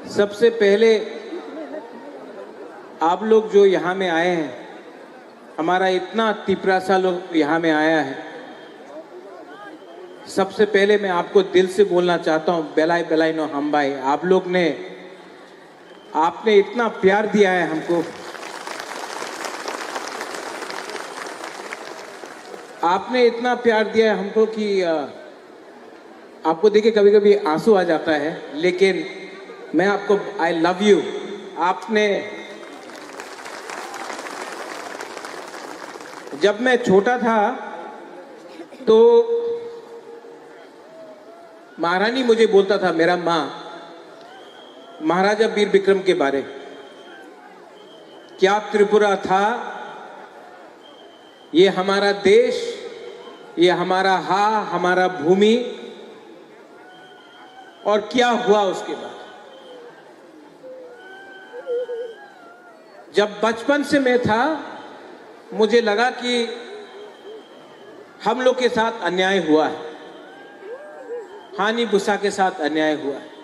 सबसे पहले आप लोग जो यहाँ में आए हैं, हमारा इतना तिपरासा लोग यहाँ में आया है, सबसे पहले मैं आपको दिल से बोलना चाहता हूँ, बेलाई बेलाई नो हम भाई, आप लोग ने आपने इतना प्यार दिया है हमको, आपने इतना प्यार दिया है हमको कि आपको देखे कभी कभी आंसू आ जाता है, लेकिन मैं आपको आई लव यू। आपने, जब मैं छोटा था तो महारानी मुझे बोलता था, मेरा माँ, महाराजा वीर विक्रम के बारे, क्या त्रिपुरा था, ये हमारा देश, ये हमारा हमारा भूमि, और क्या हुआ उसके बाद। जब बचपन से मैं था, मुझे लगा कि हम लोग के साथ अन्याय हुआ है, हानि भूसा के साथ अन्याय हुआ है।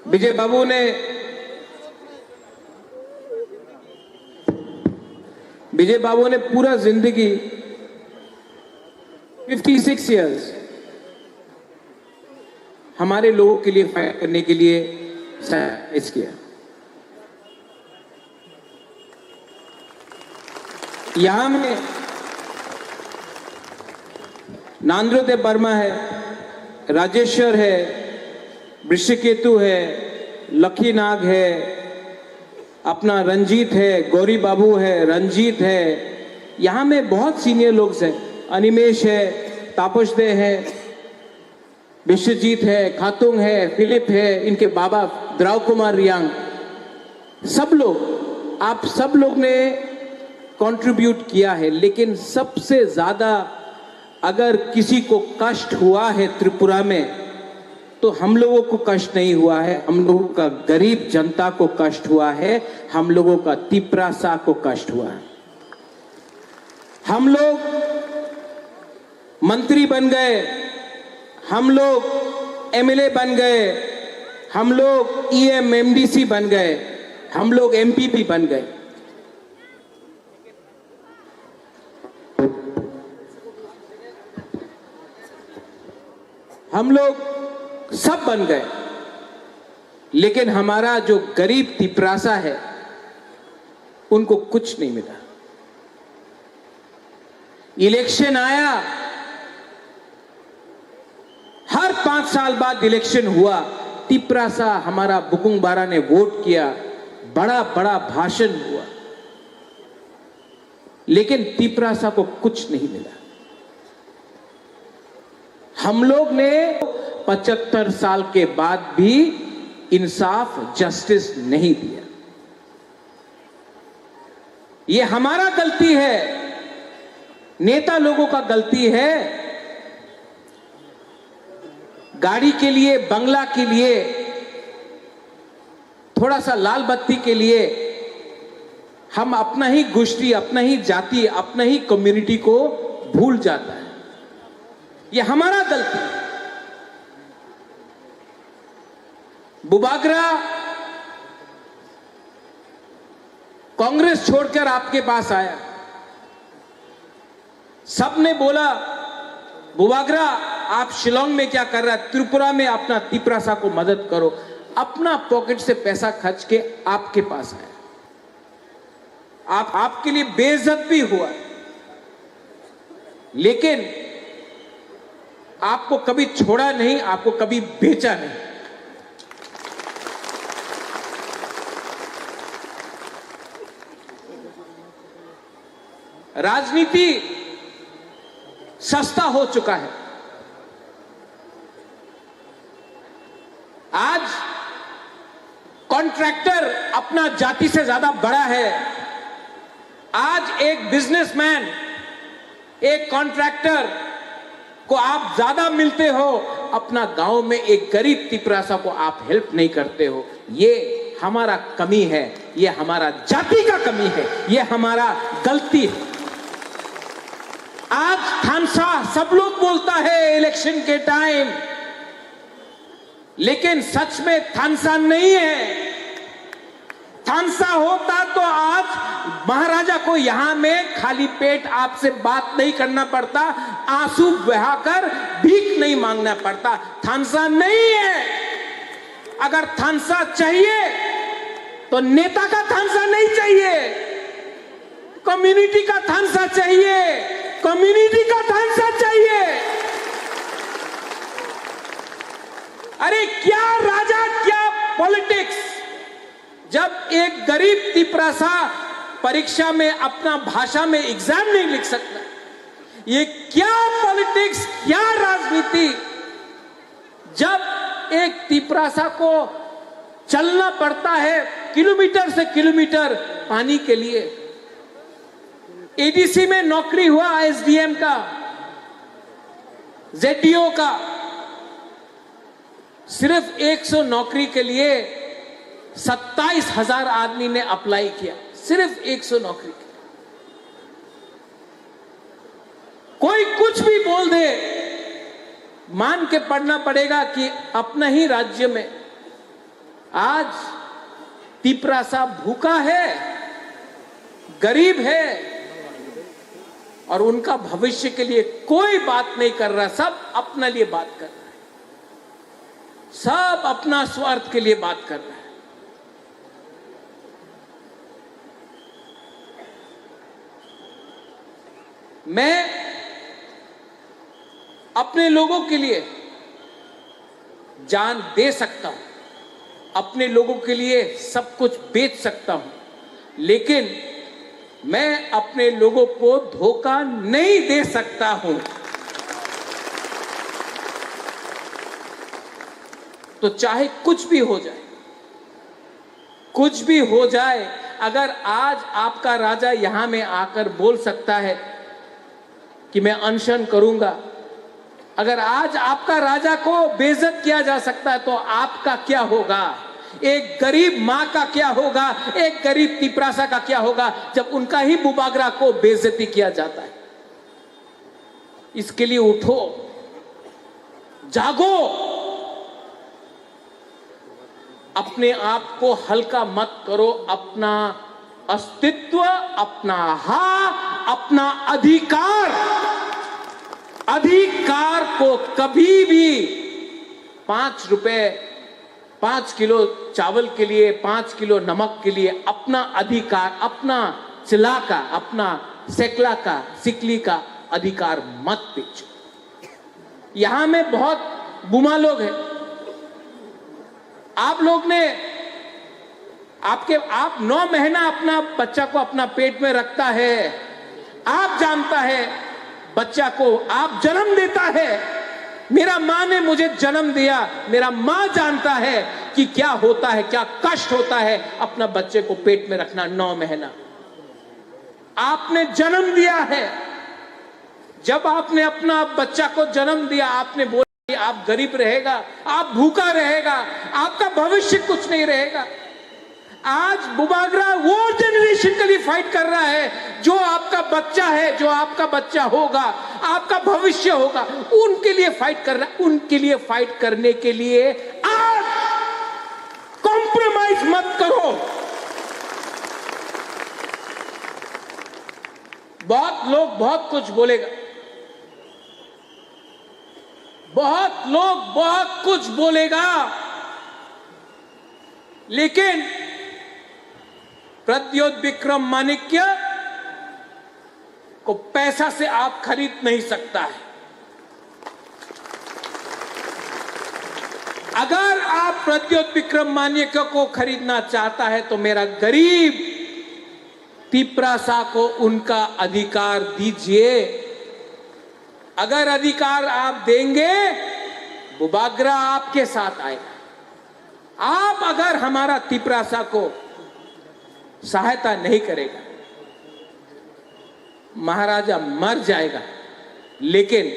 विजय बाबू ने पूरा जिंदगी 56 इयर्स हमारे लोगों के लिए फाइट करने के लिए सैक्रिफाइस किया। यहां में नांद्रोदेव वर्मा है, राजेश्वर है, वृषकेतु है, लकी नाग है, अपना रंजीत है, गौरी बाबू है, रंजीत है, यहां में बहुत सीनियर लोग हैं, अनिमेश है, तापस दे है, विश्वजीत है, खातुंग है, फिलिप है, इनके बाबा द्राव कुमार रियांग, सब लोग, आप सब लोग ने कंट्रीब्यूट किया है। लेकिन सबसे ज्यादा अगर किसी को कष्ट हुआ है त्रिपुरा में, तो हम लोगों को कष्ट नहीं हुआ है, हम लोगों का गरीब जनता को कष्ट हुआ है, हम लोगों का तिपरासा को कष्ट हुआ है। हम लोग मंत्री बन गए, हम लोग एमएलए बन गए, हम लोग ईएम एमडीसी बन गए, हम लोग एमपीपी बन गए, हम लोग सब बन गए, लेकिन हमारा जो गरीब तिपरासा है उनको कुछ नहीं मिला। इलेक्शन आया, हर 5 साल बाद इलेक्शन हुआ, तिपरासा हमारा बुकुंग बारा ने वोट किया, बड़ा बड़ा भाषण हुआ, लेकिन तिपरासा को कुछ नहीं मिला। हम लोग ने 75 साल के बाद भी इंसाफ, जस्टिस नहीं दिया। ये हमारा गलती है, नेता लोगों का गलती है। गाड़ी के लिए, बंगला के लिए, थोड़ा सा लाल बत्ती के लिए हम अपना ही गोष्ठी, अपना ही जाति, अपना ही कम्युनिटी को भूल जाता है। ये हमारा गलती है। बुबागरा कांग्रेस छोड़कर आपके पास आया, सबने बोला बुबागरा आप शिलोंग में क्या कर रहा है, त्रिपुरा में अपना तिपरासा को मदद करो। अपना पॉकेट से पैसा खर्च के आपके पास आया, आपके लिए बेइज्जत भी हुआ, लेकिन आपको कभी छोड़ा नहीं, आपको कभी बेचा नहीं। राजनीति सस्ता हो चुका है। आज कॉन्ट्रैक्टर अपना जाति से ज्यादा बड़ा है, आज एक बिजनेसमैन, एक कॉन्ट्रैक्टर को आप ज्यादा मिलते हो, अपना गांव में एक गरीब तिपरासा को आप हेल्प नहीं करते हो। ये हमारा कमी है, ये हमारा जाति का कमी है, ये हमारा गलती है। आज थानसा सब लोग बोलता है इलेक्शन के टाइम, लेकिन सच में थानसा नहीं है। थानसा होता तो आज महाराजा को यहां में खाली पेट आपसे बात नहीं करना पड़ता, आंसू बहाकर भीख नहीं मांगना पड़ता। थानसा नहीं है। अगर थानसा चाहिए तो नेता का थानसा नहीं चाहिए, कम्युनिटी का थानसा चाहिए, कम्युनिटी का थानसा चाहिए। अरे क्या राजा, क्या पॉलिटिक्स। जब एक गरीब तिपरासा परीक्षा में अपना भाषा में एग्जाम नहीं लिख सकता, ये क्या पॉलिटिक्स, क्या राजनीति। जब एक तिपरासा को चलना पड़ता है किलोमीटर से किलोमीटर पानी के लिए। एडीसी में नौकरी हुआ एसडीएम का, जेडीओ का, सिर्फ 100 नौकरी के लिए 27,000 आदमी ने अप्लाई किया, सिर्फ 100 नौकरी के। कोई कुछ भी बोल दे, मान के पढ़ना पड़ेगा कि अपना ही राज्य में आज तिपरासा भूखा है, गरीब है, और उनका भविष्य के लिए कोई बात नहीं कर रहा। सब अपना लिए बात कर रहा है, सब अपना स्वार्थ के लिए बात कर रहा है। मैं अपने लोगों के लिए जान दे सकता हूं, अपने लोगों के लिए सब कुछ बेच सकता हूं, लेकिन मैं अपने लोगों को धोखा नहीं दे सकता हूं। तो चाहे कुछ भी हो जाए, कुछ भी हो जाए, अगर आज आपका राजा यहां में आकर बोल सकता है कि मैं अनशन करूंगा, अगर आज आपका राजा को बेइज्जत किया जा सकता है, तो आपका क्या होगा? एक गरीब मां का क्या होगा? एक गरीब तिपरासा का क्या होगा जब उनका ही बुबागरा को बेइज्जती किया जाता है? इसके लिए उठो, जागो, अपने आप को हल्का मत करो। अपना अस्तित्व, अपना अपना अधिकार को कभी भी 5 रुपए, 5 किलो चावल के लिए, 5 किलो नमक के लिए अपना अधिकार, अपना चिल्ला का, अपना सेकला का, सिकली का अधिकार मत बेचो। यहां में बहुत बुमा लोग हैं। आप लोग ने आप 9 महीना अपना बच्चा को अपना पेट में रखता है, आप जानता है बच्चा को आप जन्म देता है। मेरा मां ने मुझे जन्म दिया, मेरा मां जानता है कि क्या होता है, क्या कष्ट होता है अपना बच्चे को पेट में रखना 9 महीना। आपने जन्म दिया है, जब आपने अपना बच्चा को जन्म दिया, आपने बोला कि आप गरीब रहेगा, आप भूखा रहेगा, आपका भविष्य कुछ नहीं रहेगा। आज बुबागरा वो जनरेशन के लिए फाइट कर रहा है जो आपका बच्चा है, जो आपका बच्चा होगा, आपका भविष्य होगा, उनके लिए फाइट कर रहा है। उनके लिए फाइट करने के लिए आज कॉम्प्रोमाइज मत करो। बहुत लोग बहुत कुछ बोलेगा, बहुत लोग बहुत कुछ बोलेगा, लेकिन प्रद्योत विक्रम माणिक्य को पैसा से आप खरीद नहीं सकता है। अगर आप प्रद्योत विक्रम माणिक्य को खरीदना चाहता है तो मेरा गरीब तिपरासा को उनका अधिकार दीजिए। अगर अधिकार आप देंगे, बुबागरा आपके साथ आएगा। आप अगर हमारा तिपरासा को सहायता नहीं करेगा, महाराजा मर जाएगा, लेकिन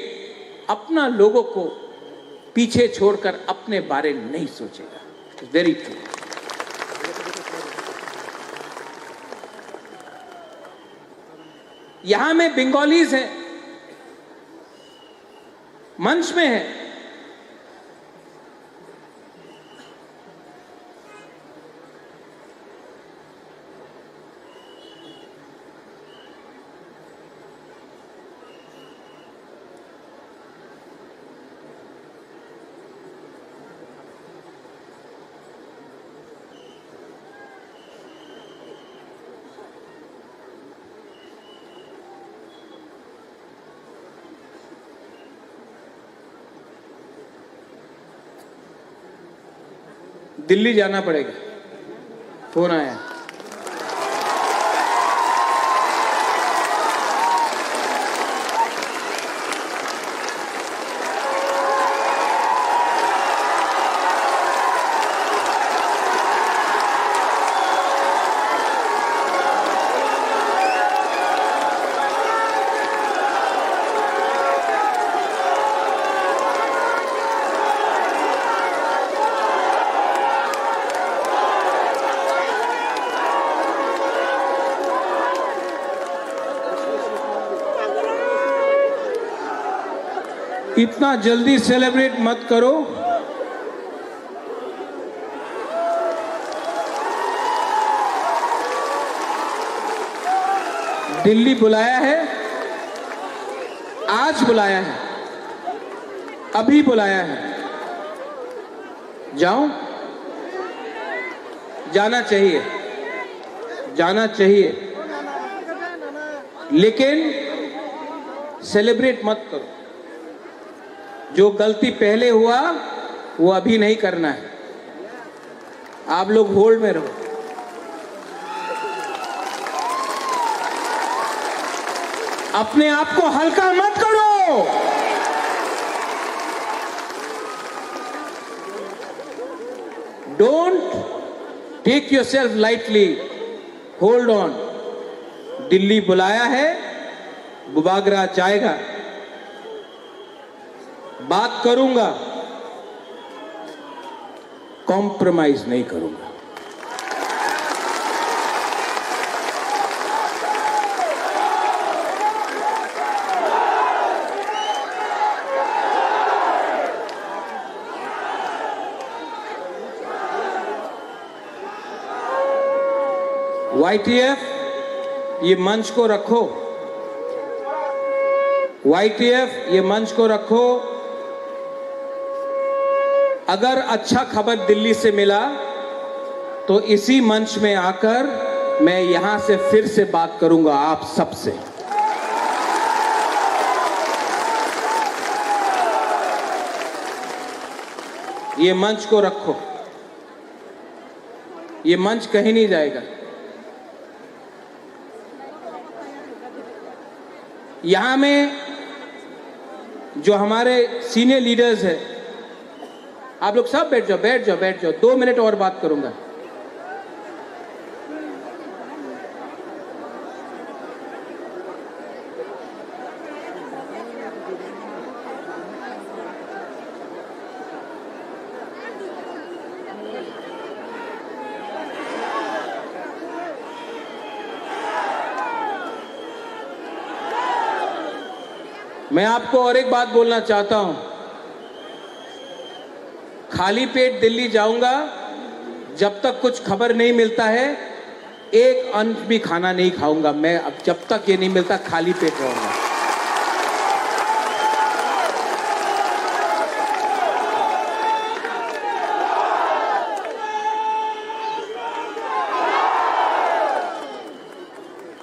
अपना लोगों को पीछे छोड़कर अपने बारे में नहीं सोचेगा। Very true. यहां में बंगालीज हैं, मंच में है। दिल्ली जाना पड़ेगा, फोन आया। इतना जल्दी सेलिब्रेट मत करो। दिल्ली बुलाया है, आज बुलाया है, अभी बुलाया है। जाऊं? जाना चाहिए, जाना चाहिए, लेकिन सेलिब्रेट मत करो। जो गलती पहले हुआ वो अभी नहीं करना है। आप लोग होल्ड में रहो। अपने आप को हल्का मत करो। Don't take yourself lightly, hold on. Delhi बुलाया है, बुबागरा जाएगा। बात करूंगा, कॉम्प्रोमाइज नहीं करूंगा। YTF, ये मंच को रखो। YTF, ये मंच को रखो। अगर अच्छा खबर दिल्ली से मिला तो इसी मंच में आकर मैं यहां से फिर से बात करूंगा आप सबसे। ये मंच को रखो, ये मंच कहीं नहीं जाएगा। यहां में जो हमारे सीनियर लीडर्स हैं, आप लोग सब बैठ जाओ, बैठ जाओ, बैठ जाओ। 2 मिनट और बात करूंगा। मैं आपको और एक बात बोलना चाहता हूं। खाली पेट दिल्ली जाऊंगा, जब तक कुछ खबर नहीं मिलता है एक अंश भी खाना नहीं खाऊंगा मैं। अब जब तक ये नहीं मिलता खाली पेट रहूंगा।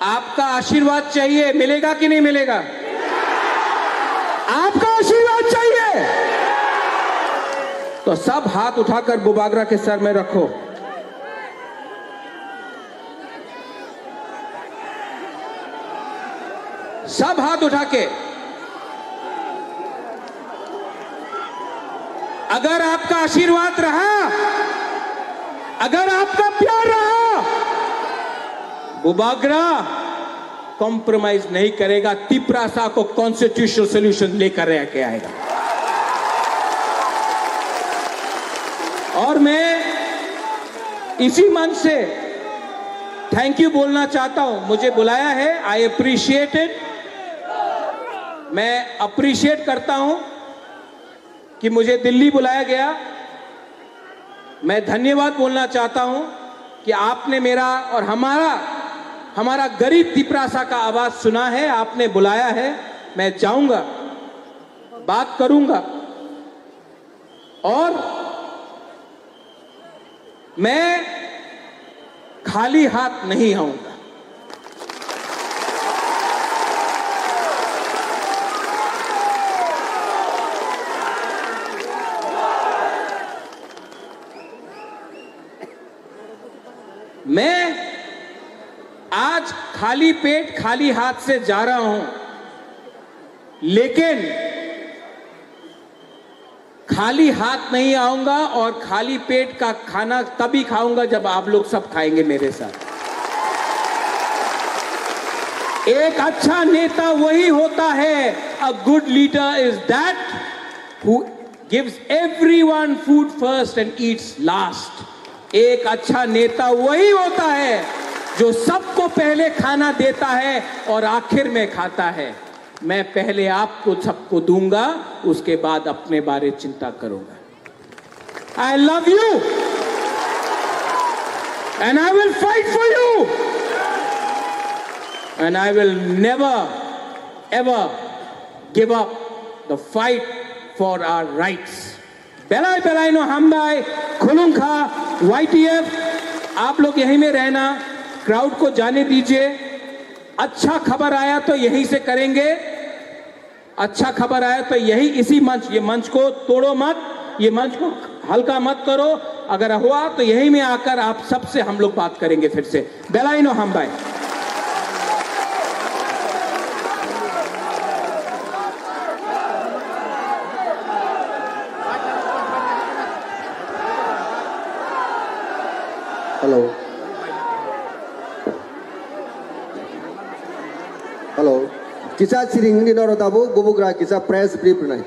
आपका आशीर्वाद चाहिए, मिलेगा कि नहीं मिलेगा? आपका आशीर्वाद चाहिए तो सब हाथ उठाकर बुबागरा के सर में रखो। सब हाथ उठा के। अगर आपका आशीर्वाद रहा, अगर आपका प्यार रहा, बुबागरा कॉम्प्रोमाइज नहीं करेगा, तिपरासा को कॉन्स्टिट्यूशनल सोल्यूशन लेकर के आएगा। और मैं इसी मंच से थैंक यू बोलना चाहता हूं। मुझे बुलाया है, आई अप्रिशिएट इट। मैं अप्रिशिएट करता हूं कि मुझे दिल्ली बुलाया गया। मैं धन्यवाद बोलना चाहता हूं कि आपने मेरा और हमारा गरीब तिपरासा का आवाज सुना है, आपने बुलाया है। मैं जाऊंगा, बात करूंगा और मैं खाली हाथ नहीं आऊंगा। मैं आज खाली पेट खाली हाथ से जा रहा हूं, लेकिन खाली हाथ नहीं आऊंगा और खाली पेट का खाना तभी खाऊंगा जब आप लोग सब खाएंगे मेरे साथ। एक अच्छा नेता वही होता है, a good leader is that who gives everyone food first and Yeats last. एक अच्छा नेता वही होता है जो सबको पहले खाना देता है और आखिर में खाता है। मैं पहले आपको सबको दूंगा, उसके बाद अपने बारे चिंता करूंगा। I love you and I will fight for you and I will never ever give up the fight for our rights. बेलाई बेलाइनो हमदाई खुलुंखा YTF, आप लोग यहीं में रहना, क्राउड को जाने दीजिए। अच्छा खबर आया तो यहीं से करेंगे, अच्छा खबर आया तो यही इसी मंच, ये मंच को तोड़ो मत, ये मंच को हल्का मत करो। अगर हुआ तो यहीं में आकर आप सबसे हम लोग बात करेंगे फिर से। बेलाइनो हम भाई Hello. Hello. Kisah siring ni noro tabu gubugra kisah press brief nai.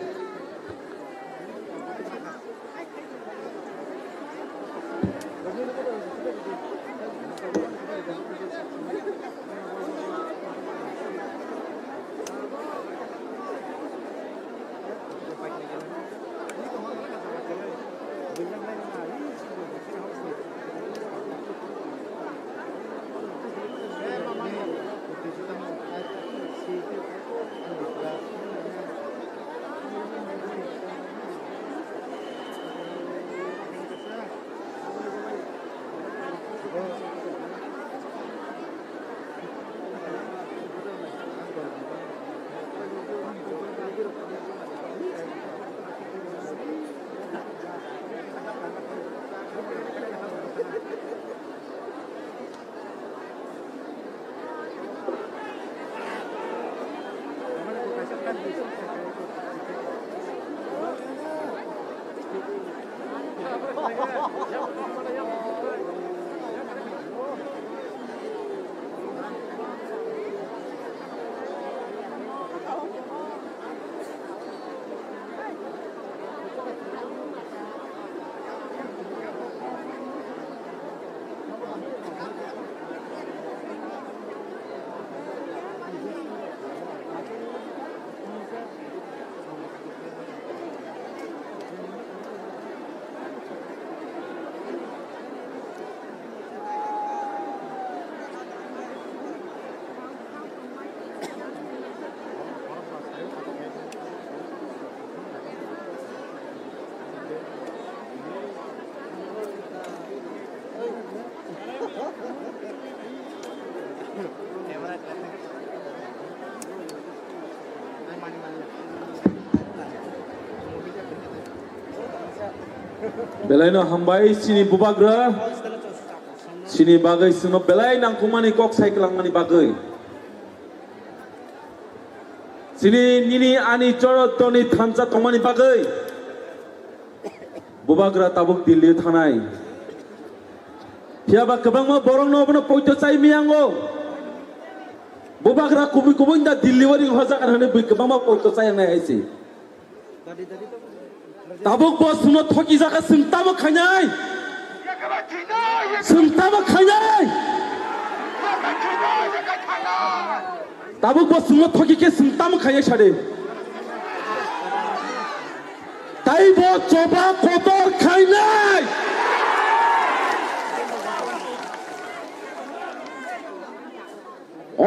Belaino hambai sini bubagra sini bagai sino belai nangkumani kok sai kelangmani bagai sini nini ani choro toni thansa tomani bagai bubagra tabuk Delhi thanai hiaba kabang ma borong no bono poito chai miango Bubagra kubi kubun da delivery hoza kan hane bik mama poto sayang na aisi. Tabuk bos suno thoki jaka sungta mo khanyai. Sungta mo khanyai. Tabuk bos suno thoki ke sungta mo khanyai chade. Tai bo choba kotor khanyai.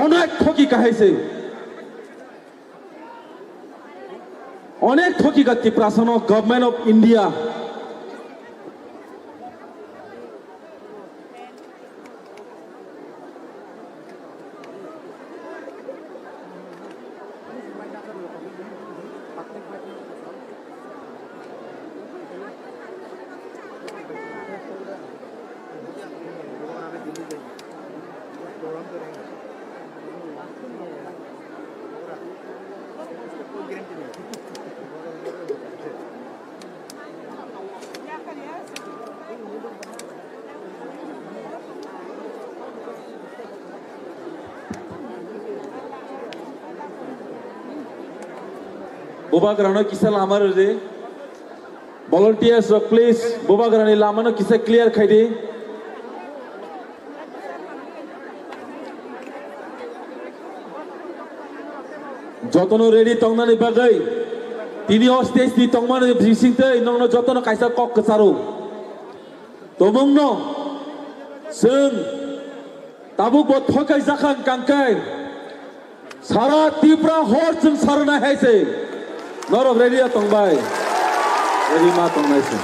অনেক ঠকি কাহাইছে অনেক ঠকি গতি প্রাসন government of India Bubagrano kisa lama rode volunteers please Bubagrani lama no kisa clear khaide jotono ready tongnani bagai tini stage ni tongmani bisingte nongno jotono kaisa kok kesaru tomongno sung tabuk bo thokai jakhan kangkai sara tipra hor sung sarna haise Norok ready ya tongbai, ready ma tongnai se.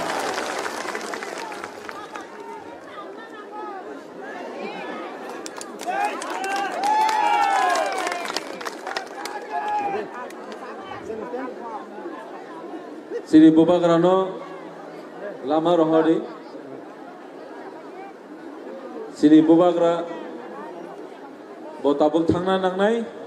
Sini Bubagrano lama rohadi, sini Bubagra botabuk thangna nangnai.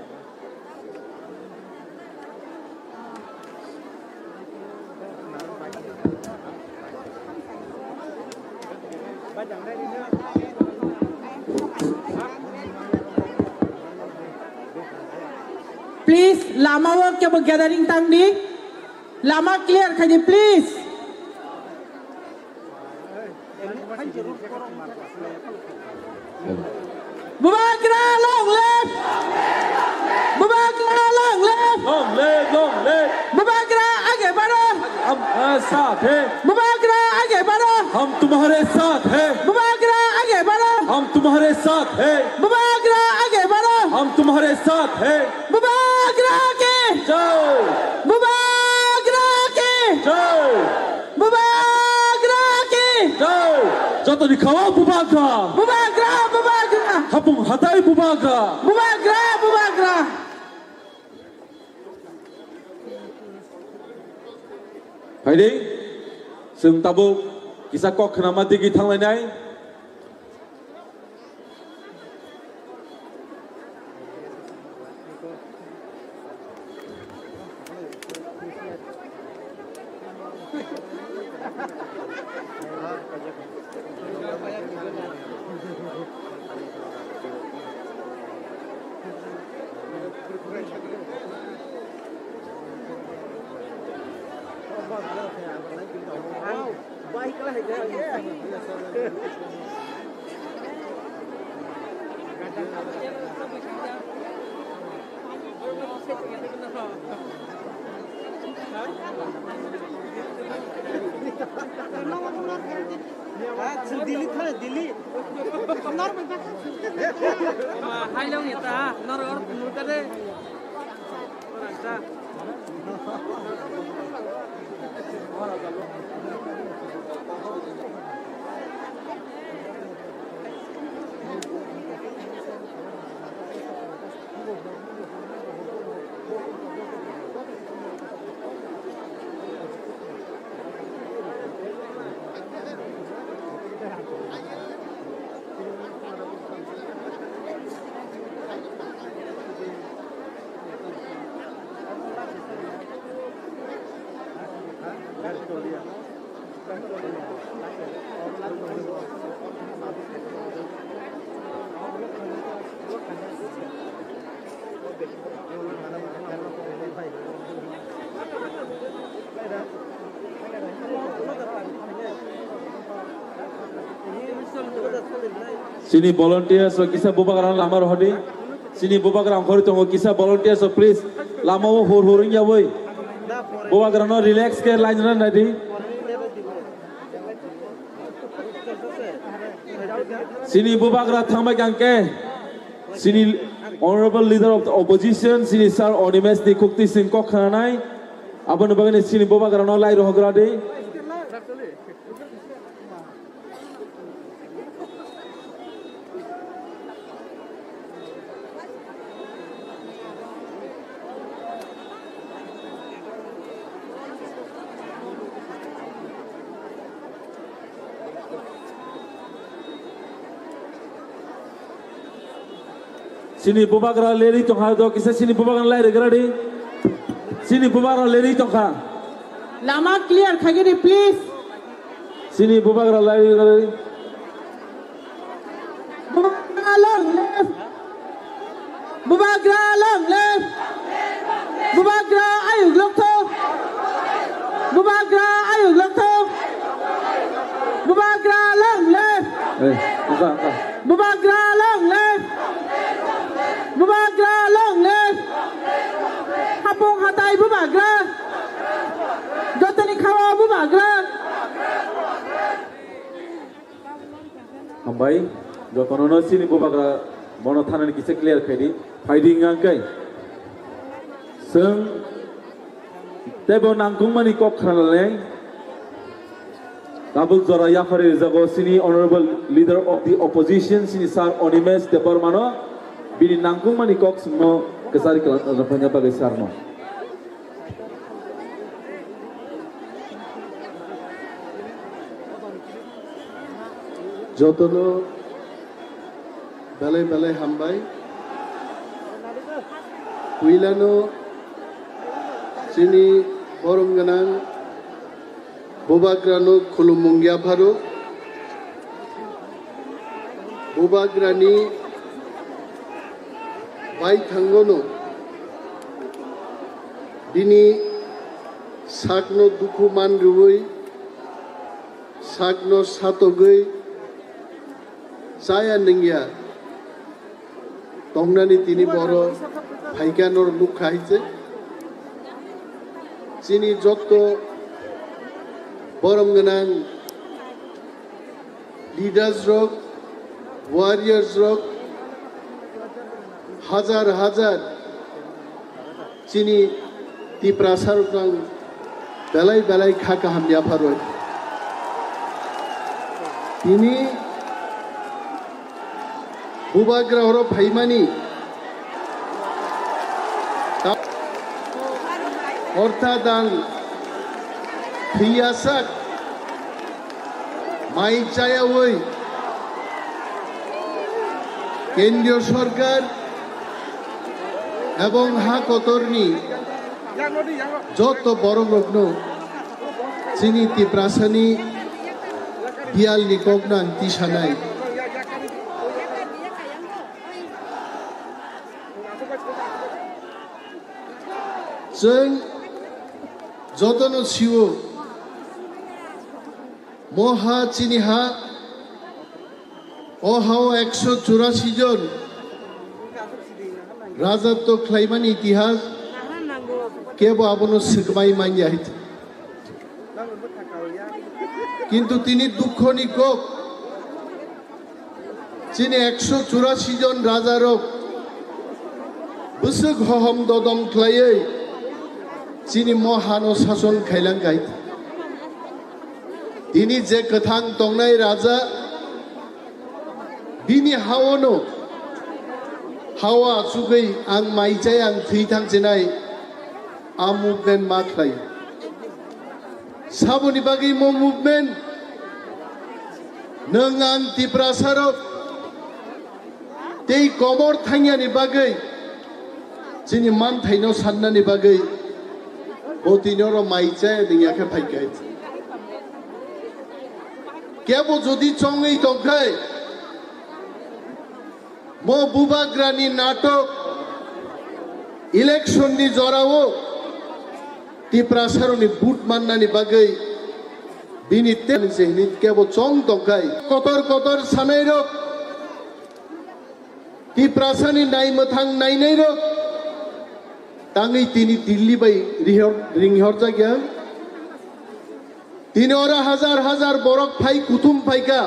Please, lama work ke gathering tang di, lama clear kaji please. Bubagra long left, Bubagra long left, Long leg, Bubagra आगे बढ़ो, हम साथ हैं, Bubagra आगे बढ़ो, हम तुम्हारे साथ हैं, Bubagra आगे बढ़ो, हम तुम्हारे साथ हैं, Bubagra आगे बढ़ो, हम तुम्हारे साथ हैं, Bubagra के, जय Bubagra के, जय Bubagra के, जय जतो दिखावा Bubagra, Bubagra, Bubagra, हपुंग हताई Bubagra, Bubagra, Bubagra. Haidi, sung tabuk kisah kok kenama tinggi thanglainai. Delhi था दिल्ली नॉर में हाई लेवल नहीं था नॉर और मुर्गा दे और अच्छा Sini volunteers so kisa bubagrang lama rohdi. Sini bubagrang khori tongo kisa volunteers so please lama wo horing ya boy. Bubagrang no relax ke line na nadi. Sini bubagrang thamai kangke. Sini honorable leader of the opposition sini sir Onimes di Kukti Singh kok khanai. Abang bagan sini bubagrang no lai rohgrade. Sini bubagrang leri tongha do kisa sini bubagrang lai regrade. Sini bubagrang leri tongha. Lama clear khagiri please. Sini bubagrang lai regrade. Bubagra long left. Bubagra long left. Bubagra ayuk lokto. Bubagra ayuk lokto. Bubagra long left. Angka. Bubagra long left. Bubagra long left. Hapong hatay bubagra. Jotani khawa bubagra. Hambai, jotono no sini bubagrang mono thanan kisa clear khedi. Fighting angkai. Seng tebo nangkung mani kok khanaleng. Double Zora Yafari Zago Sini Honorable Leader of the Opposition Sini Sar Onimes Deparmano Bini Nangkung Mani Cox Mo Kesari Rapanya Bagai Sarno. Jotono Balai Hambai Wilano Sini Borongganang Bubagrano Kulumungya Bharu Bubagrani Bai Thangono Bini Sakno Dukuman Rui Sakno Satogui Saya Ningya Tongnani Tini Boro Haikanor Lukhaise Sini Jotto Borongganang Leaders Rock Warriors Rock Hazar Sini Tiprasar Kang Belai Khaka Hamya Pharoi Tini Bubagra Horo Phaimani Orthadan Hiyasak Mai Chaya Woi Kendriyo Sorkar Ebong Ha Kotorni Joto Borong Rokno Sini Tiprasani Dial Nikognan Tishanai Jeng Jotono Siwo Moha Chiniha Ohao 184 জন রাজত্ব খ্লাইমানি ইতিহাস কেব আবনো সিকমাই মাইয়াহিত কিন্তু তিনি দুঃখ নিকক যিনি 184 জন রাজারক বুসুক হহম দদম খ্লাইয়ে যিনি মহান শাসন খাইলাং গাইত তিনি যে কথাং তংনাই রাজা Bini hawono hawa sugai ang maicai ang thitang jenai a movement maklai saboni bagi mo movement nengang tiprasarok tei komor thangya ni bagai jini man thaino sanna ni bagai botinoro maicai dingya kha phaikai kebo jodi chongai tongkai Mo Bubagrani natok election ni jorao Tiprasaro ni boot manna ni bagai bini ten sehni kebo chong tongkai kotor sanai rok ti prasani nai mathang nai nai rok tangi tini Delhi bai ring horja gya tini ora hazar borok phai kutum phaika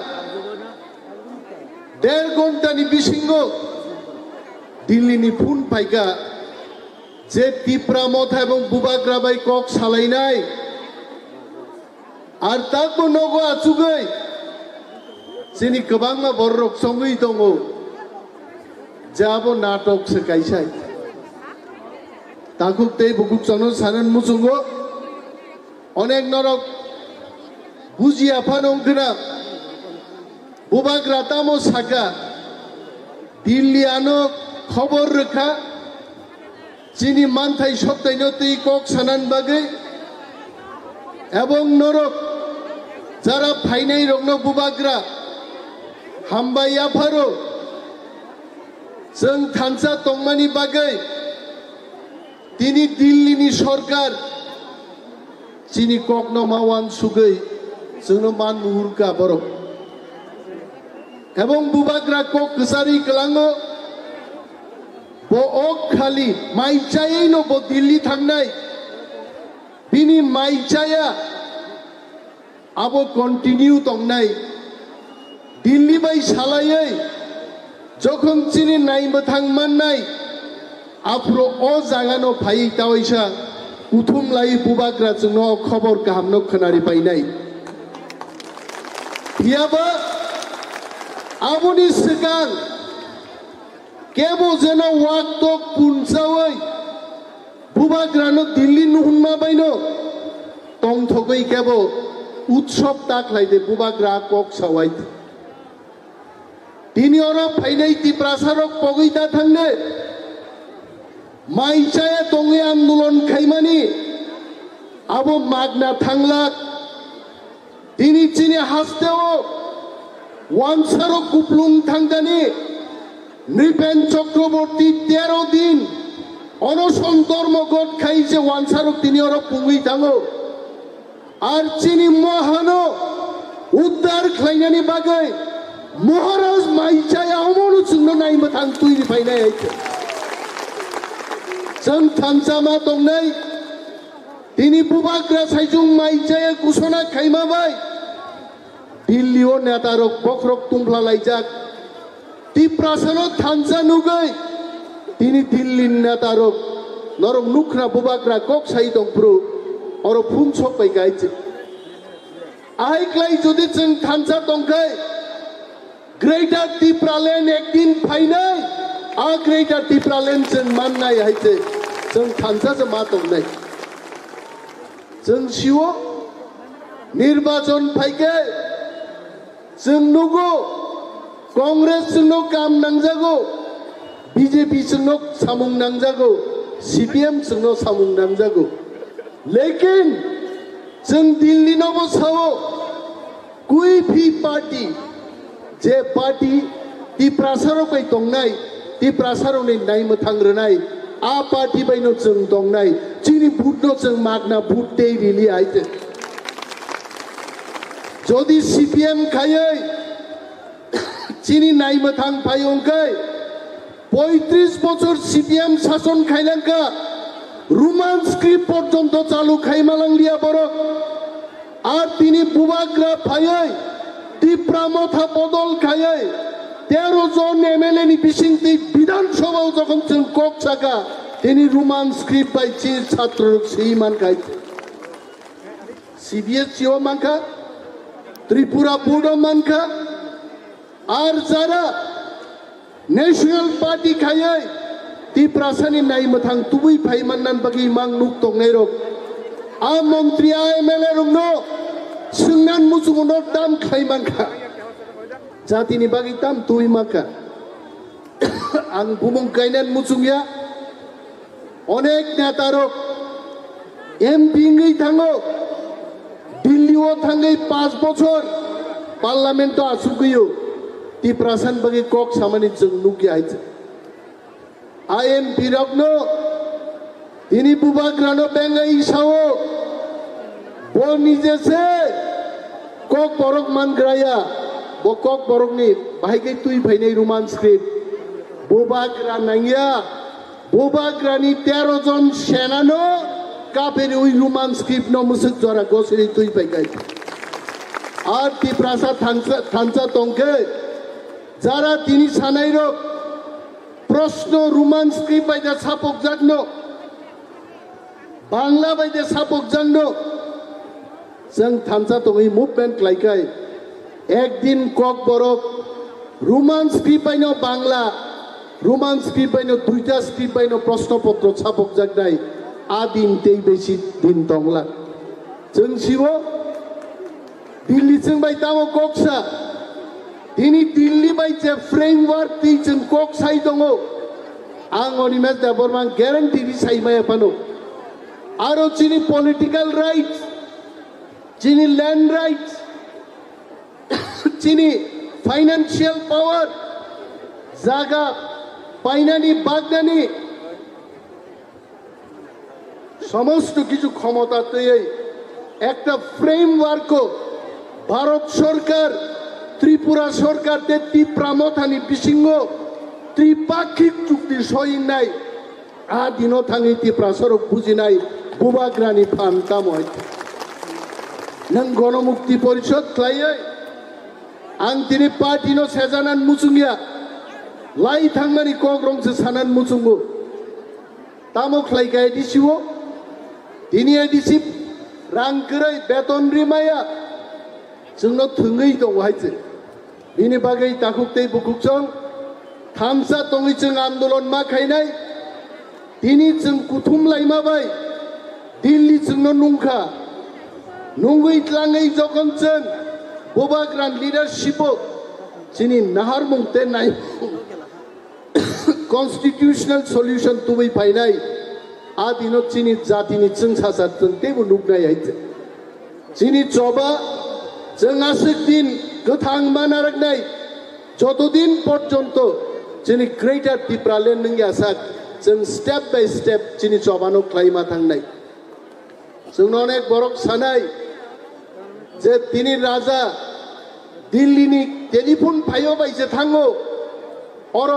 1.5 ঘন্টা ni bisingo Delhi ni phun phaika je tipra motha ebong bubagra bai kok salainai ar takbo nogo achugai sini kobangma borok songui tongo jabo natok se kaisai takuk tei bukuk chano sanan musungo onek norok bujia phanong kena bubagra tamo saka Delhi ano khobor rakha chini manthai soptaino tei kok sanan bagai ebong norok jara phainai rokno bubagra hambai apharo जों थानसा तंमानि बागै তিনি দিল্লিনি সরকার চিনি ককনো মাওয়ান সুগৈ जोंनो मान मुहुरका बरक এবং বুবাগ্রা cock কসারি কলাঙ্গো বো okay খালি মাইচাইনো বো দিল্লি থাংনাই বিনি মাইচায়া আবো কন্টিনিউ তংনাই দিল্লি বাই সালাयै যখন চিনি নাইমো থাংমাননাই আফ্রো ও জাগানো ফাই তাওইসা উথুম লাই বুবাগ্রা जोंनो খবর কাহামনো খনারি পাইনাই হিয়াবা আবনি সিগাং কেবো যেন ওয়াক্ত পুনসাওই বুবাগ্রানো দিল্লি নুহুনমা বাইনো টং থগৈ কেবো উৎসব তাকলাইদে বুবাগ্রা কক সাওয়াই তিনি ওরা ফাইনাই তিপ্রাসারক পগৈতা থাংনে মাইচায়ে তঙ্গে আন্দোলন খাইমানি আবো মাগনা থাংলাক তিনি চিনি হাসতেও ওয়ানসারক কুপলুং থাংদানি নৃপেন চক্রবর্তী 13 দিন অনশন ধর্মঘট খাইছে ওয়ানসারক তিনি ওরা পুঙ্গি থাঙ্গো আর চিনি মহানো উদ্ধার খাইনানি বাগৈ মহারাজ মাইচায়া অমরু চুন্নো নাইমা থাং তুইনি ফাইনাই আইছে जों थानसामा दंनाय তিনি বুবাগ্রা সাইজুং মাইচায়ে ঘোষণা খাইমাবাই দিল্লিও নেতারক বখরক তুমফলা লাইজাক তিপ্রাসানো থানসা নুগৈ তিনি দিল্লির নেতারক নরম নুখরা বুবাগ্রা কক সাই দংপ্রু অর ফুন সপাই গাইছে আইক্লাই যদি जों থানসা দংখাই গ্রেটার ত্রিপুরাল্যান্ড একদিন ফাইনাই आ ग्रेटार ত্রিপুরাল্যান্ড जों माननाय हाइছে जों थानसाजों मा दंनाय जों सिओ निर्वाचन फाइके जों नुगो कांग्रेस जोंनो काम नांजागो बीजेपी जोंनो सामुं नांजागो सीपीएम जोंनो सामुं नांजागो लेकिन जों दिल्ली नबो सावो कोई भी पार्टी जे पार्टी तिप्रासारो बै दंनाय तिप्रासारोनि नायमो थांग्रोनाय आ पार्टी बायनो जों दंनाय चिनि भुटनो जों मागना भुट दे रिलि आइते যদি সিপিএম খাयै চিনি নাইমো থাং ফাইংकै 35 বছর সিপিএম শাসন খাইলাঙ্কা রোমান স্ক্রিপ্ট পর্যন্ত চালু খাইমালাংলিয়া বড় আর তিনি বুবাগ্রা ফাইयै ত্রিপুরা মথা বদল খাইयै 13 জন এমএলএ নি বিশিংতি বিধানসভাও যখন जों কক ছাকা তিনি রোমান স্ক্রিপ্ট বাই চির ছাত্র সেই মান গাই সিবিএসইও মানকা ত্রিপুরা বোর্ড মানকা আর যারা ন্যাশনাল পার্টি খাইयै তিপ্রাসানি নাইমো থাং তুবুই ফাইমাননান বাগি মাং নুক তংনাই রক आ মন্ত্রী आ एमएलए রংनो सोंनान मुजुगनो दाम खाइमानका जातिनि बागै दाम तुइ माका आं बुमुं गायनान मुजुंगिया अनेक नेतारक एमपि ngै थाङो दिल्लीआव थाङै 5 বছর पार्लामेन्ट आसुगैयो तिप्रासान बागै कक सामानि जों नुगि आइছে आईएमपि रकनो তিনি বুবাগ্রানো বেঙ্গাই সাও বো নিজেছে kok borok mangraya bo kok borok ni bahai kai tui bhainai roman script bobagra nangya bobagrani 13 জন সেনানো কাপের ওই রোমান স্ক্রিপ্ট ন মুসুক জরা গোসরি তুই পাইগাই আর তি প্রাসা থানসা তংকে যারা তিনি সানাইর প্রশ্ন রোমান স্ক্রিপ্ট বাইদা ছাপক জাগনো বাংলা বাইদা ছাপক জাগনো जों थानसा तंगै मुभमेंट लाइकाय একদিন কক বরক রোমান স্ক্রিপ্ট বাইনো বাংলা রোমান স্ক্রিপ্ট বাইনো দুইটা স্ক্রিপ্ট বাইনো প্রশ্নপত্র ছাপক জাগনাই আদিন তেই বেশি দিন তংলা जों শিবো দিল্লি जों বাই তামো কক্সা তিনি দিল্লি বাইছে ফ্রেমওয়ার্ক তি जों কক্সাই দङ आं अनिमेश देबरमान ग्यारेंटी रि साइमाय पानो आरो चिनि पलिटिकल राइट्स चिनी लैंड राइट्स चिनी फाइनेंशियल पावर जागा पाइनानी बागनानी समस्त किछु क्षमता तैयारी एक फ्रेमवर्क भारत सरकार त्रिपुरा सरकार ते त्रिप्रामथानी बिसिंग त्रिपाक्षिक चुक्ति सहिनाय आदिनो थाङै त्रिपुरा सरक बुजिनाय बुबाग्रानि फान कामय नों गणमुक्ति परिषद खालायो आं दिनै पार्टीनो सेजानान मुसुंगिया लाई थांनानै कग्रंसो सानान मुसुंगो तामो खालायगाय दिसिवो दिनै दिसि रांगोरै बेतन रिमाया जोंनो थोङै दङ हायजे बिनि बागै ताकुकतै बुकुकजों थामसा तङै जों आन्दोलन मा खायनाय दिनै जों कुथुम लायमाबाय दिल्ली जोंनो नुंखा नंगै tlangै जखन जों बोबाग्रान लिडारशिप चिनि नाहार मुंते नाय कन्स्टिट्यूशनल सल्यूशन तुबै फाइनाय आदिनो चिनि जातिनि जों सासार जों तेबो नुगनाय आइते चिनि जबा जों आसिक दिन गोथां मानारनाय যতদিন পর্যন্ত चिनि ग्रेटर त्रिपुरालेण्ड नों यासाक जों step by step Chini जबानो clima थांनाय जों अनेक बरक सानाय जे তিনি রাজা দিল্লিনি টেলিফোন ফাইও বাইছে থাঙ্গো অর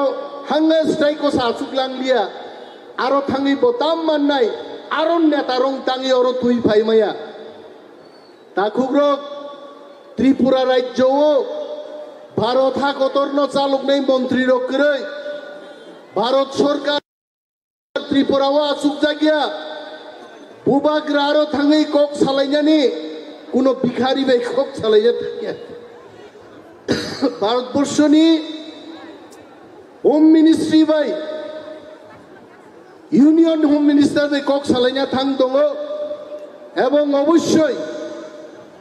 হাঙ্গা স্ট্রাইকো সাসুকলাংলিয়া আরো থাঙ্গি বতাম মাননাই আরো নেতা রং তাঙ্গি অর তুই ফাইমায়া তাকুগ্রক ত্রিপুরা রাজ্যও ভারত হাকতর্ন চালক নেই মন্ত্রী রক্ষরে ভারত সরকার ত্রিপুরাও আসুক জাগিয়া বুবাগ্রা আরো থাঙ্গি কক সালাইনানি কোনো ভিখারি বাই কক চালাইয়া থাকে ভারতবর্ষনি হোম মিনিস্ট্রি বাই ইউনিয়ন হোম মিনিস্টার বাই কক চালাইনা থাং দङ এবং অবশ্যই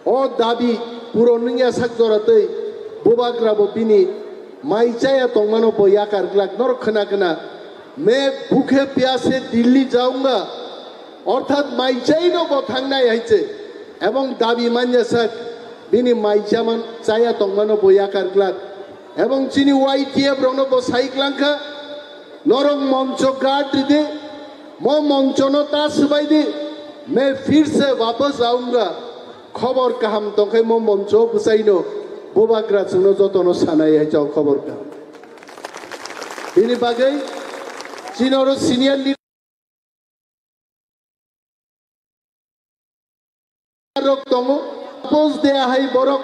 ও দাবি পুরনিয়া সাকজরাতৈ বুবাগ্রাবো বিনি মাইচায়া তংমানো বয়া কারগ্লাক নর খনা খনা मैं भूखे प्यासे दिल्ली जाऊंगा अर्थात माइचाइनो बो थांनाय हाइचे এবং দাবি মানজাসাক বিনি মাইচামান চায়া তংমানো বয়া কারগ্লাক এবং চিনি ওয়াইটিএফ রংনো বো সাইক্লাংখা নরং মঞ্চ गार्ड दे मो मंचनो तासबाय दे मैं फिर से वापस आऊंगा खबर काहाम तंखाय मो मंचो बुसाइनो बोबाग्रा जोंनो जतनो सानाय हाइजाव खबर का बिनि बागै चिनरो सिनियर रक दङ पोज देया हाय बरक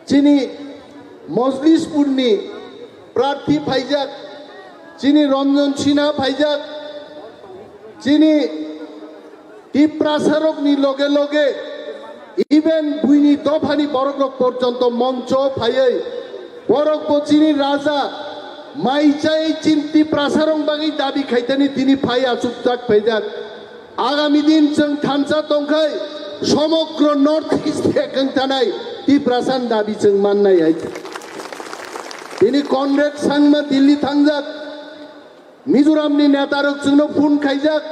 चिनि मजलिसपुरनि प्रार्थी फाइजाक चिनि रंजन सिन्हा फाइजाक चिनि टिप्रासारकनि लगे लगे इभेन बुइनि दफानि बरक पर्यन्त मंच फायै बरक चिनि राजा माइचाय चिन्ति प्रासारं बागै दाबि खाइतानि दिनि फाय आसुकजाक फाइजाक आगामी दिन जों थानसा दंखाय समग्र नर्थ इस्ट थानाय टिप्रासान दाबि जों माननाय आइते दिनै कनरेड सांमा दिल्ली थांजाक मिजोरामनि नेतारक जोंनो फन खाइजाक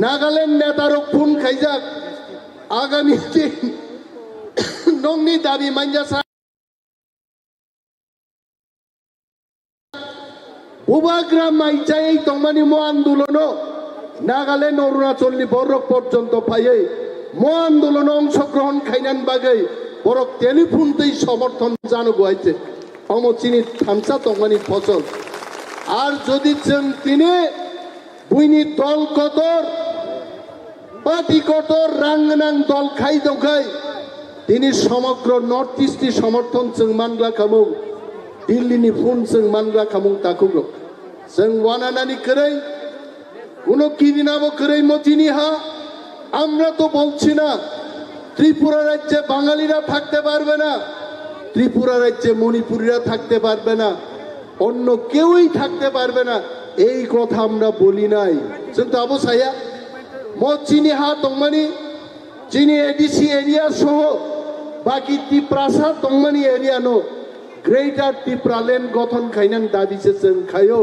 नागालेण्ड नेतारक फन खाइजाक आगामी दिन नंनि दाबि मानजासा बुबाग्रा माइचाय दंमानि मो आन्दोलनो नागालैंड अरुणाचलनि बरक पर्यन्त फायै মো আন্দোলন অংশগ্রহণ খাইনান বাগै বড় টেলিফোনতেই সমর্থন জানো গাইছে অমচিনি থামসা তংমানি ফসল আর যদি जों তিনি বুইনি দল কতর পার্টি কতর রাঙ্গনাং দল খাই দখাই তিনি সমগ্র নর্থ ইস্টনি সমর্থন जों মানগ্লা খামু দিল্লিনি ফোন जों মানগ্লা খামু তাকুগ্র जों ওয়ানানানি করেই কোনো কিদিনাবো করেই মচিনি হা আমরা তো বলছি না ত্রিপুরা রাজ্যে বাঙালিরা থাকতে পারবে না ত্রিপুরা রাজ্যে মণিপুরীরা থাকতে পারবে না অন্য কেউই থাকতে পারবে না এই কথা আমরা বলি নাই কিন্তু আবু সাইয়া মচিনি হা তংমানি চিনি এডিসি এরিয়া সহ বাকি ত্রিপ্রাসা তংমানি এরিয়া নো গ্রেটার ত্রিপ্রালেন্ড গঠন খাইনাং দাবিছে जों খায়ো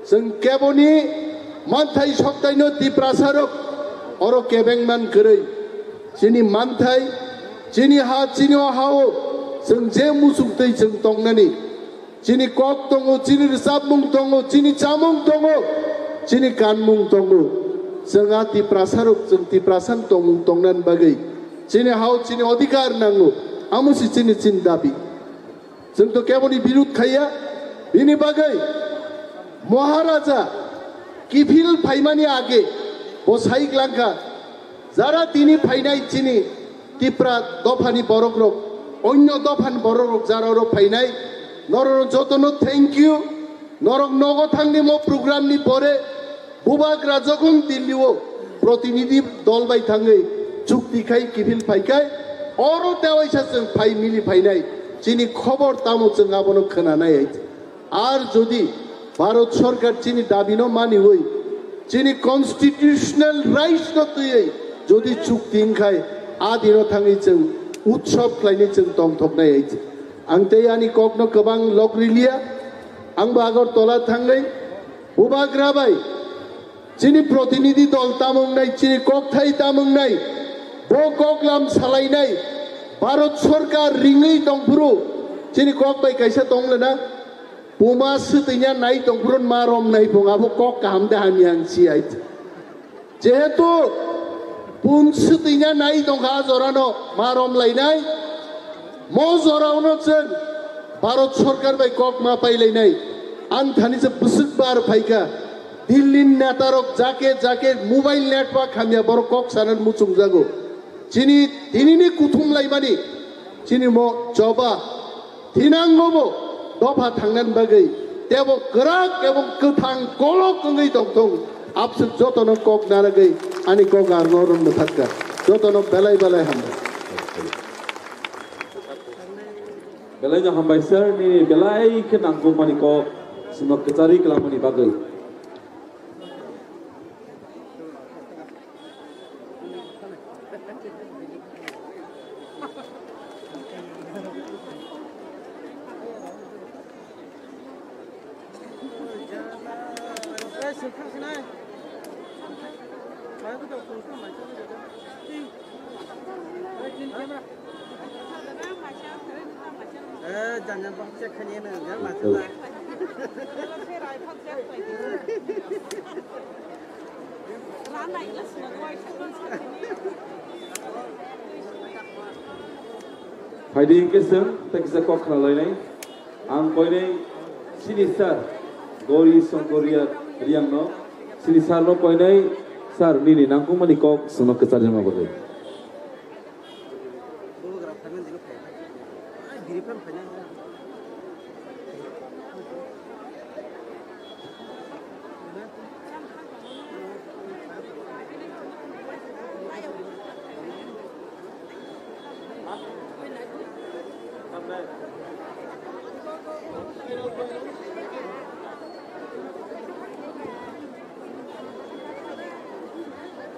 जों কেবনি মানথাই সপ্তাহনো ত্রিপ্রাসারক অর কেবেংমান কरै চিনি মানথাই চিনি হা চিনি হাও जों जे मुसुगतै जों तंनानि चिनि कक दङ चिनि साबमुं दङ चिनि चामुं दङ चिनि कानमुं दङ जोंहा टिप्रासारक जों टिप्रासान तंमुं तंनान बागै चिनि हाव चिनि अधिकार नांगौ आमुसि चिनि चिन दाबि जों तो केबनि बिरुद खाया बिनि बागै महाराजा किफिल फाइमानि आगे बसाइक लांखा যারা তিনি ফাইনাই চিনি টিপ্রা দফানি বড়গ্রক অন্য দফান বড়গ্রক যারা ফাইনাই নরর যতন থ্যাংক ইউ নরক নগথাংনি মো প্রোগ্রামনি পরে বুবাগ্রা যখন দিল্লিও প্রতিনিধি দল বাই থাঙ্গै চুক্তি খাই কিফিল ফাইকাই অরো দেওয়াইছা जों ফাই মিলি ফাইনাই চিনি খবর তামো जों আবনো खोनानाय আর যদি ভারত সরকার চিনি দাবিনো মানি হই চিনি কনস্টিটিউশনাল রাইটস নতুই যদি চুক্তি খায় আদিনো থাङै जों उत्सव खालायनो जों दंथबनाय आइছে आंते आनि ककनो गोबां लग्रिलिया आंबो आगरतला थाङै बुबाग्राबाय चिनि प्रतिनिधि दल तामुंनाय चिनि ककथाय तामुंनाय बो ककलाम सालायनाय भारत सरकार रिङै दंफुरु चिनि ककबाय कायसा दंलेना पुमा सुतैना नाय दंफुरन मारम नाय बुङाबो कक गाहामदे हानि आंसि आइছে जेहेतु पुन सुतैना नाय दंखा जरानो मारम लायनाय मो जरावनो जों भारत सरकार बाय कक मा पाइलायनाय आं थानिसे बुसुक बार फाइका दिल्ली नेतारक जाके जाके मोबाइल नेटवर्क खामिया बर कक सानन मुचुं जागो चिनि दिनिनि कुथुम लायमानि चिनि मो जबा थिनांगोबो दफा थांनान बागै तेबो गोराक एवं गोथां गलक गङै दंथं आपसुक जतन कक नारगै आनि कक आरनरन मथाका जतन बेलाय बेलाय हामबाय बेलायनो हामबाय सर नि बेलाय के नांगौ मानि को सुनो कचारि खालामनि बागै jangan paksa kalian enggak masalah. फायदे इंकेसों तकिसा कक खालायनाय आं कयनै सिनिसार गौरी शंकरिया रियांनो सिनिसारनो कयनै सार निनि नांगौ मानि कक सुनो कचारि माबागै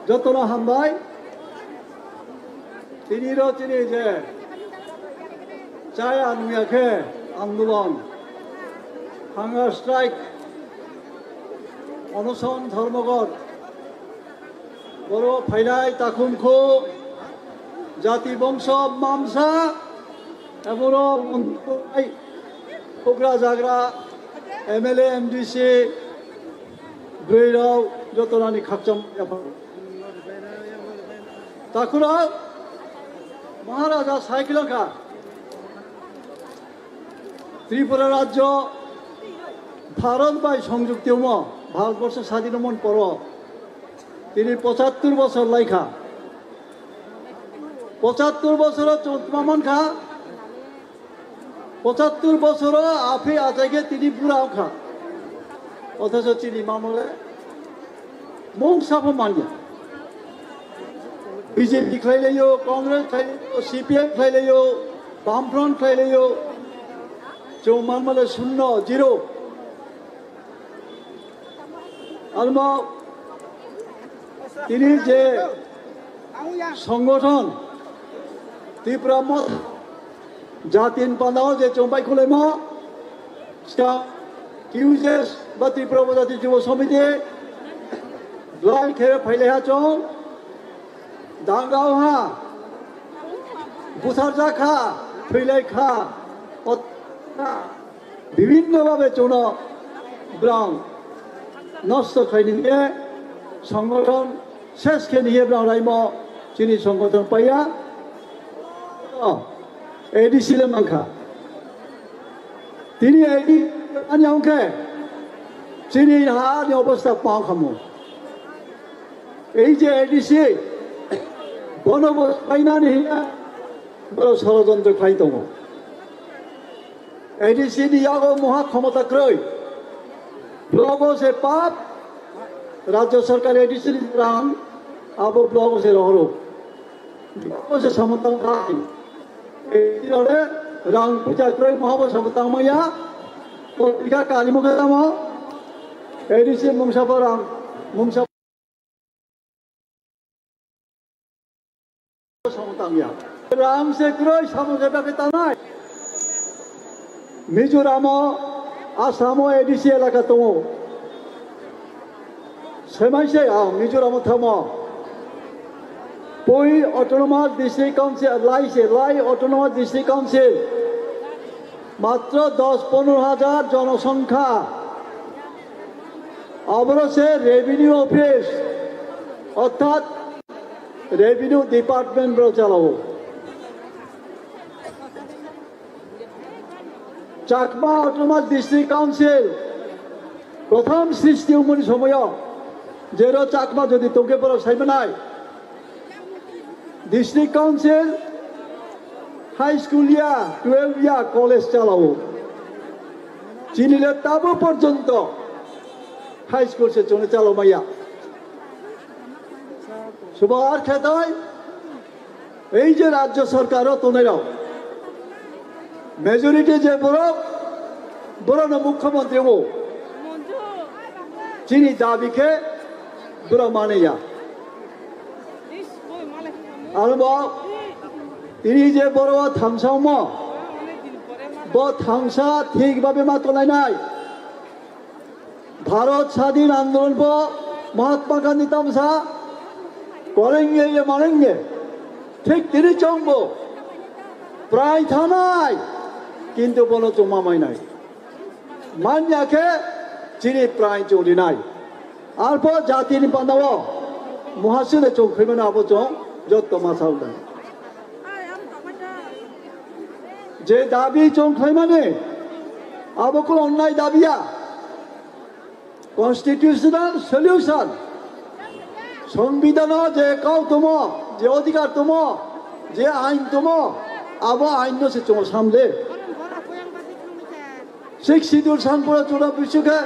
যতন হামবাই তিনিরও চিনি যে চাই আনুয়াখে আন্দোলন হাঙ্গার স্ট্রাইক অনশন ধর্মঘট বড় ফাইলাই তাকুমখো জাতি বংশ মামসা এবং কোকরা জাগরা এমএলএ এমডিসি দুইরাও যতনানি খাকচম তাকুরাও মহারাজা সাইকেলকা ত্রিপুরা রাজ্য ভারত বাই সংযুক্ত ভারতবর্ষ স্বাধীন মন পর তিনি ৭৫ বছর লাইখা ৭৫ বছর চৌতমামন খা ৭৫ বছর আফে আজাইকে তিনি বুড়াও খা অথচ তিনি মামলে মংসাফ মানিয়া বিজেপি খাইলেও কংগ্রেস খাইলেও সিপিএম খাইলেও বামফ্রন্ট খাইলেও চৌমামলে 0 আর তিনি যে সংগঠন ত্রিপুরা জাতিন পান্দাও যে চম্পাই খুলে কিউজেস বা ত্রিপুরা উপজাতি যুব সমিতি লড়াই খেয়ে ফাইলে চৌ দাঙ্গাও হা বুথার যা খা ফैलाय খা বিভিন্নভাবে চৌন ব্রাউন নষ্ট খাইনিয়ে সংগঠন শেষ কে নিয়ে ব্রাউন রাইম চিনি সংগঠন পাইয়া এডিসি মাংখা তিনি এডি আনিয়াংকে চিনি হানি অবস্থা পাও খামু এই যে এডিসি বনবস পাইনানি বড় ষড়যন্ত্র খাই দङ এডিসি নিয়াগো মহা ক্ষমতা ক্রয় ব্লগ से पाप राज्य सरकार एडिसी रां अब ब्लॉग से रहो ब्लॉग से समतल खाई एदिरे रां पूजा क्रय महाब समतल मया पत्रिका काली मुखे दाम एडिसी मुंगसाप रां मुंगसाप समतल मया रां से क्रय समतल के तानाय मिजोराम आसाम एडिसी एलाका दङ सेमाइसे मिजोराम थाम पई अटोनमास डिस्ट्रिक्ट काउंसिल लाई अटोनमास डिस्ट्रिक्ट काउंसिल मात्र 10-15,000 जनसंख्या अबर से रेभिन्यू ऑफिस अर्थात रेभिन्यू डिपार्टमेंट चलाओ चाकमा अटोनमास डिस्ट्रिक्ट काउंसिल प्रथम सृष्टि उमनि समय जेरो चाकमा जदि तोके पर साइबनाय डिस्ट्रिक्ट काउंसिल हाई स्कूल या 12 या कॉलेज चलाओ चिनिले ताबो पर्यंत हाई स्कूल से चले चलो मैया सुबार खेताय এই যে রাজ্য সরকারও তোনেরাও मेजोरिटी जे बड़ो मुख्यमंत्री वो चीनी दाबी के बुरा माने या जे बड़ो थामसाव थामसा ठीक भावे मा तोलायनाय भारत स्वाधीन आंदोलन महात्मा गांधी तामसा करेंगे ये मानेंगे ठीक तिनी चंबो प्राय थानाय किंतु बनो चुमा मायनाय मान्याके चिनी प्राय चौलिनाय आरपो जातिनि पांदाव महासुले चौखैमन आबो चौ जत्त मासावदों जे दाबी चौखैमने आबोको अन्नाय दाबिया कन्स्टिट्यूशनल सल्यूशन संविधान जे काउ तमो जे अधिकार तमो जे आईन तमो अब आईन से चो सामले 6 शिड्यूल सांपुरा चुना बिसुके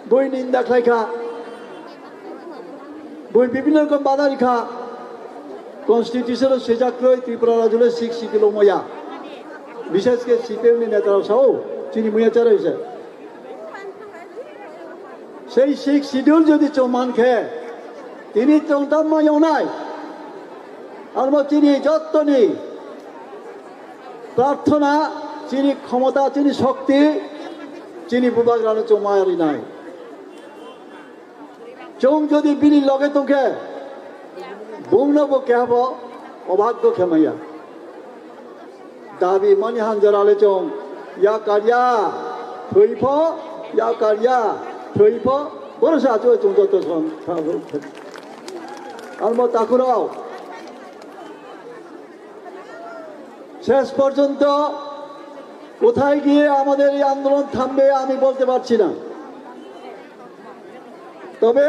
बई निंदा खाइखा बई विभिन्न रकम बाधा रेखा कन्स्टिट्यूशन सेजाक्रय त्रिपुरा राज्य 6 शिड्यूल मया विशेष के सीपीएम नि नेता साओ चिनी मुया चाराइसे সেই 6 শিডিউল যদি চমান খে তিনি চৌতাম মায়নাই আর তিনি যত্তনি प्रार्थना चीनी क्षमता चीनी शक्ति चीनी बुबाग रानो चौमायारी नाय चौं जदि बिनि लगे तोके बुंनोबो केबो अभाग्य खेमाया दाबि मानि हानजाराले चौं या कारिया थैफो या कारिया थैफो बरसा जो चौं जतो सं आरो ताकुराव শেষ পর্যন্ত কোথায় গিয়ে আমাদের এই আন্দোলন থামবে আমি বলতে পারছি না, তবে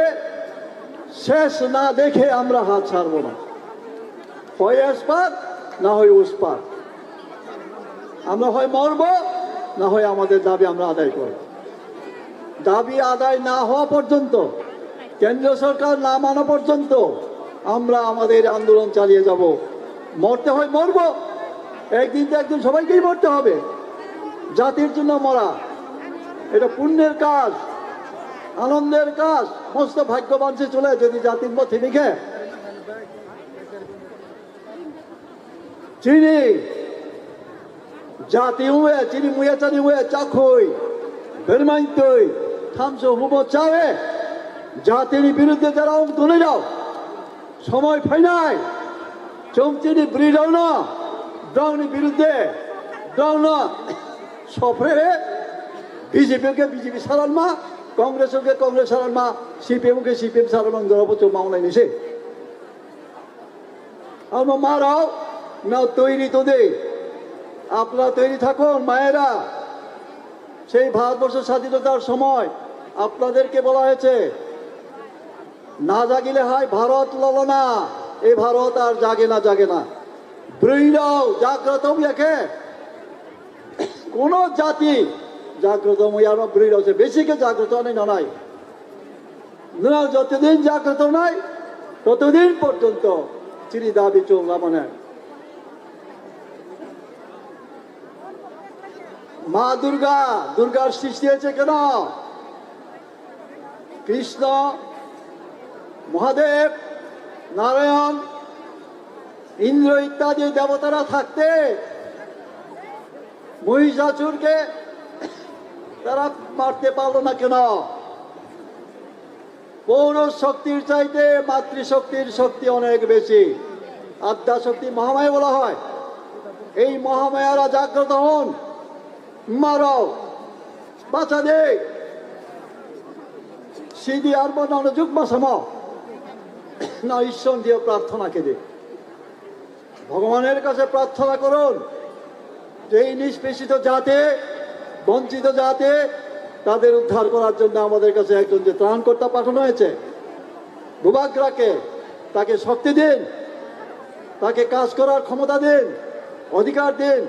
শেষ না দেখে আমরা হাত ছাড়বো না। হয় এসপার না হয় উসপার, আমরা হয় মরব না হয় আমাদের দাবি আমরা আদায় করব। দাবি আদায় না হওয়া পর্যন্ত, কেন্দ্রীয় সরকার না মানা পর্যন্ত আমরা আমাদের আন্দোলন চালিয়ে যাব। মরতে হয় মরব, একদিন তো একদিন সবাইকেই মরতে হবে। জাতির জন্য মরা এটা পুণ্যের কাজ, আনন্দের কাজ। সমস্ত ভাগ্যবান সে চলে যদি জাতির পথে লিখে চিনি জাতি হুয়ে চিনি মুয়ে চানি হুয়ে চাখই বেরমাইতই থামসো হুবো চাওয়ে জাতির বিরুদ্ধে যারা তুলে যাও সময় ফাইনাই চমচিনি ব্রিডাও না ব্রাউনি বিরুদ্ধে ব্রাউন সফরে বিজেপিকে বিজেপি সারান মা কংগ্রেসকে কংগ্রেস সারান মা সিপিএমকে সিপিএম সারান ধরাবো মাওলাই নিছে আমরা মারাও না তৈরি তোদের আপনারা তৈরি থাকুন মায়েরা। সেই ভারতবর্ষ স্বাধীনতার সময় আপনাদেরকে বলা হয়েছে না জাগিলে হয় ভারত ললনা, এই ভারত আর জাগে না জাগে না। ব্রৈরাও জাগ্রত একে কোন জাতি জাগ্রত ময়ানো ব্রৈরাও সে বেশিকে জাগ্রত নেই না নাই না, যতদিন জাগ্রত নাই ততদিন পর্যন্ত চিনি দাবি চললাম মানে মা দুর্গা, দুর্গার সৃষ্টি হয়েছে কেন? কৃষ্ণ, মহাদেব, নারায়ণ, ইন্দ্র ইত্যাদি দেবতারা থাকতে মহিষাসুরকে তারা মারতে পারলো না কেন? পৌরষ শক্তির চাইতে মাতৃশক্তির শক্তি অনেক বেশি। আদ্যা শক্তি মহামায়া বলা হয়। এই মহামায়ারা জাগ্রত হন, মারো বাঁচা দে সিদি আর বনানো যুগ মাসাম না ঈশ্বর দিয়ে প্রার্থনাকে দে ভগবানের কাছে প্রার্থনা করুন যে এই নিষ্পেষিত জাতে বঞ্চিত জাতে তাদের উদ্ধার করার জন্য আমাদের কাছে একজন যে ত্রাণকর্তা পাঠানো হয়েছে ভূভাগ্রাকে, তাকে শক্তি দিন, তাকে কাজ করার ক্ষমতা দিন, অধিকার দিন,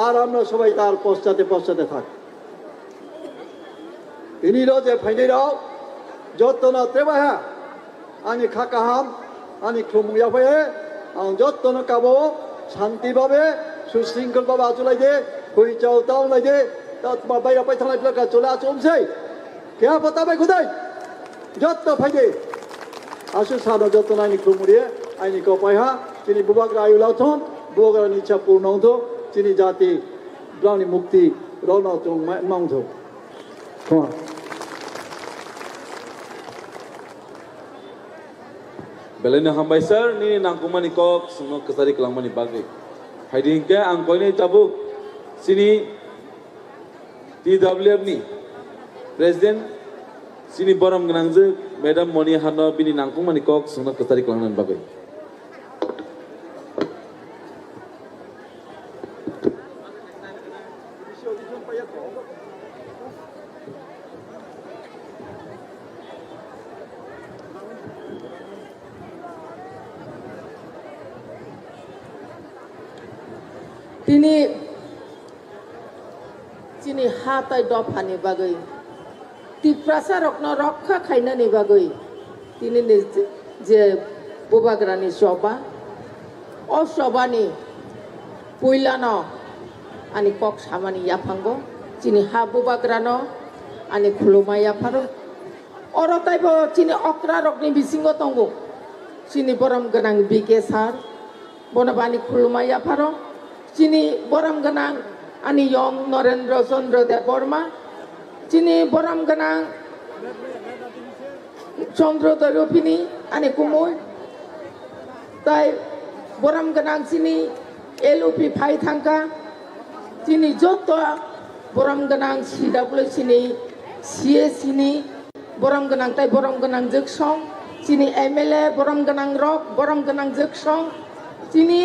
আর আমরা সবাই তার পশ্চাতে পশ্চাতে থাকি। তিনি যে ফাইনাও যত্ন ত্রেবাহা আনি খাকাহাম আনি খুমুয়া হয়ে যত্ন কাবো শান্তিভাবে সুশৃঙ্খলভাবে আচলাই দে হই চাও তাও নাই দে তোমার বাইরে পাই থানায় চলে চলছে কে পতাবে খুদাই যত্ন ফাইদে আসু সানো যত্ন আইনি খুমুড়িয়ে আইনি কপাইহা তিনি বুবাগ্রা আয়ু লাউথন বুবাগ্রার ইচ্ছা পূর্ণ হতো তিনি জাতি ব্রাউনি মুক্তি রওনা চং মাংধ Belena hambaisar ni nangkumani kok semua kesari kelangmani bagai. Haidingke angkoi ni tabu sini TWF ni Presiden sini boram genangze Madam Moni Hano bini nangkumani kok semua kesari kelangman bagai. তিনি চিনি হাতাই দফানি বাগৈ টিপ্রাসারকন রক্ষা খাইনানি বাগৈ তিনি যে বুবাগ্রানি সভা ও সভানি পইলানো আনি কক সামানি ইয়াফাঙ্গ চিনি হা বুবাগ্রানো আনি খুলুমা ইয়াফারো অরতাইব চিনি অক্রা রকনি বিসিঙ্গ তঙ্গো চিনি বরম গনাং বিকে সার বনবানি খুলুমা ইয়াফারো চিনি বরম গনাং আনি ইয়ং নরেন্দ্র চন্দ্র দেব বর্মা চিনি বরম গনাং চন্দ্রোদয় রূপিনী আনি কুমুই তাই বরম গনাং চিনি এলউপি ফাই থাঙ্কা চিনি যত বরম গনাং সিডাব্লিউ চিনি সিএ চিনি বরম গনাং তাই বরম গনাং জগসং চিনি এমএলএ বরম গনাং রক বরম গনাং জগসং চিনি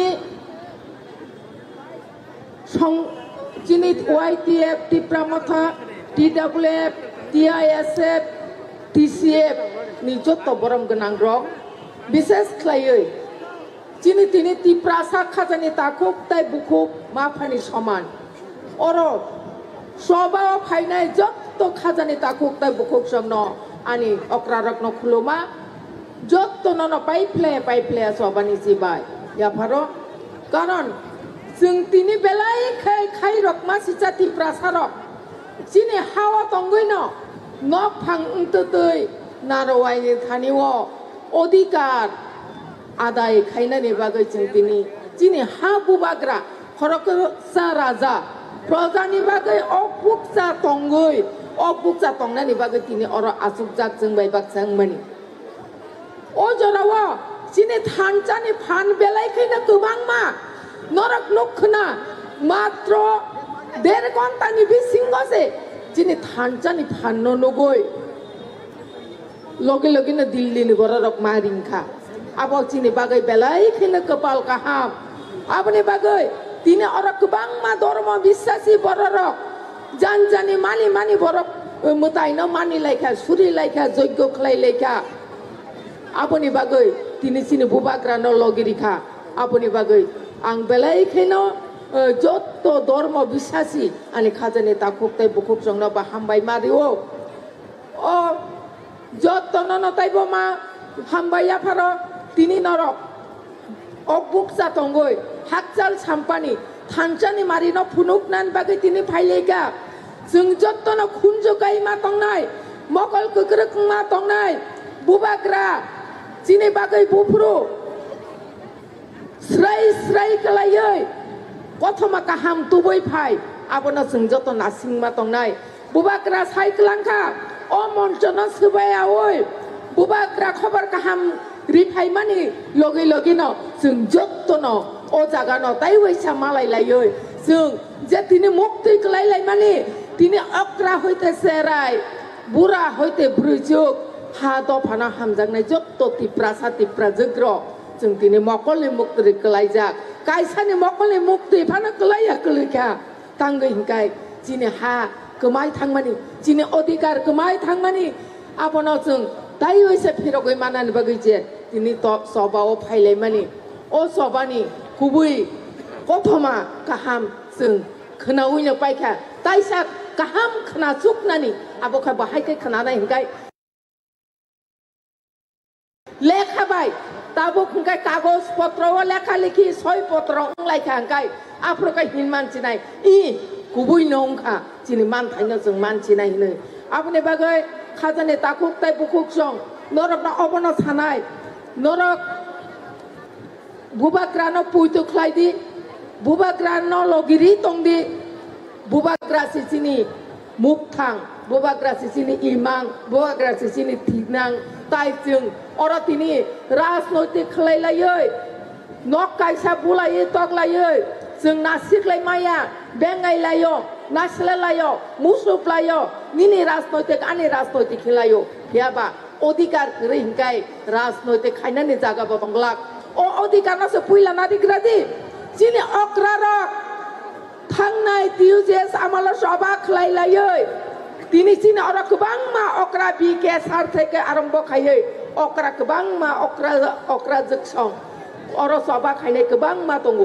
যিনি YTF টিপ্রামথা TWF TISF TCF ni joto borom genang rok বিশেষ খাইয়ে যিনি তিনি টিপ্রাসা খাজানি তাকুক তাই বুকুক মাফানি সমান অর সবাও ফাইনাই যত খাজানি তাকুক তাই বুকুক সঙ্গ আনি অক্রা রত্ন খুলুমা যত নন পাইপ্লে সবানি জিবাই ইয়াফারো কারণ जों তিনি বেলাই খাই রকমা সিচা টিপ্রাসা রক যিনি হাওয়া তঙ্গই নক ফাং উন্ততৈ নারওয়াইনি থানিও অধিকার আদায় খাইনানি বাগৈ जों তিনি যিনি হা বুবাগ্রা খরকসা রাজা প্রজানি বাগৈ অপুকসা তঙ্গই অপুকসা তংনানি বাগৈ তিনি অর আসুকজাক जों বাইবাক সাংমানি ও জরাও যিনি থানচানি ফান বেলাই খাইনা গোबां मा নরক লক্ষণা মাত্র 1.5 ঘন্টানি বিসিংগছে যিনি থানচানি ফান্ন নগৈ লগে লগে না দিল্লিনি বড়রক মারিংখা আবো যিনি বাগৈ বেলাই খাইনা কপাল কাহাম আপনি বাগৈ তিনি অর গোबां मा ধর্ম বিশ্বাসী বড়রক জানজানি মানি বড় মতাইনো মানি লাইখা সুরি লাইখা যজ্ঞ খাই লাইখা আপনি বাগৈ তিনি চিনি বুবাগ্রা ন লগিরিখা আপনি বাগৈ आं बेलाई खेनो যত ধর্ম বিশ্বাসী আনি খাজানি তাকুক তাই বুকুক সঙ্গ বা হামবাই মারিও ও যত নন তাইব মা হামবাইয়া ফারো তিনি নরক অবুক জাতঙ্গই হাকজাল সাম্পানি থানচানি মারিনো ফুনুক নান বাগৈ তিনি ফাইলেগা जों যত ন খুনজগাই মা তংনাই মকল কগ্রক মা তংনাই বুবাগ্রা যিনি বাগৈ বুফরু স্রাই কলাयै কথমা কাহাম তুবৈ ফাই আবনা जों যত নাসিং মা তংনাই বুবাগ্রা সাইকলাংখা ও মঞ্চন সবায়া ওই বুবাগ্রা খবর কাহাম রিফাই মানি লগে লগে ন जों যত ন ও জাগা ন তাই ওইসা মালাই লাयै जों যে তিনি মুক্তি কলাইলাই মানি তিনি অক্রা হইতে সেরাই বুড়া হইতে ব্রুজুক হা দফানা হামজাংনাই যত টিপ্রা জগ্র जों তিনি মকলে মুক্তি কলাইজাক কাইসানি মকলে মুক্তি ফানা কলাইয়া কলইখা তাंगै हिंकाय যিনি হা কমাই থাংমানি যিনি অধিকার কমাই থাংমানি আপন जों তাই হইছে ফিরগৈ মানানি বাগৈ যে তিনি তো সবাও ফাইলাই মানি ও সবানি খুবই কথমা কাহাম जों खोनाउइनो पाइखा ताइसा काहाम खोना सुकनानि आबोखा बाहायखै खोनानाय हिंकाय लेखा बाय ताबो हिंकाय कागज पत्र लेखा लिखि सय पत्र लाइखा हिंकाय आफ्रोकाय हिन मानसिनाय इ गुबै नंखा जिनि मान थाइनो जों मानसिनाय हिनो आपनि बागै खाजानि ताकुक ताइ बुकुक सं नरकना अबन थानाय नरक बुबाग्रानो पुइतो ख्लाइदि बुबाग्रानो लगिरि तंदि बुबाग्रा सिसिनि मुक्थां बुबाग्रा सिसिनि इमां बुबाग्रा सिसिनि थिनां ताइजों अरतिनि राजनैतिक खलायलायै नक कायसा बुलायै तगलायै जों नासिखलाय माया बेंगायलायो नासलालायो मुसुफ्लायो निनि राजनैतिक आनि राजनैतिक खिलायो हियाबा अधिकार गरै हिंकाय राजनैतिक खायनानि जागा बदंगलाक अ अधिकारनासो फैला नादिग्रादि যিনি অক্রারক থাংনাই টিউজেস আমাল সভা খলাইলাयै তিনি চিনি অর গোबां मा অক্রা বিকে সার থেকে আরম্ভ খাইयै অক্রা গোबां मा অক্রা জকসং অর সভা খাইনাय गोबां मा दङ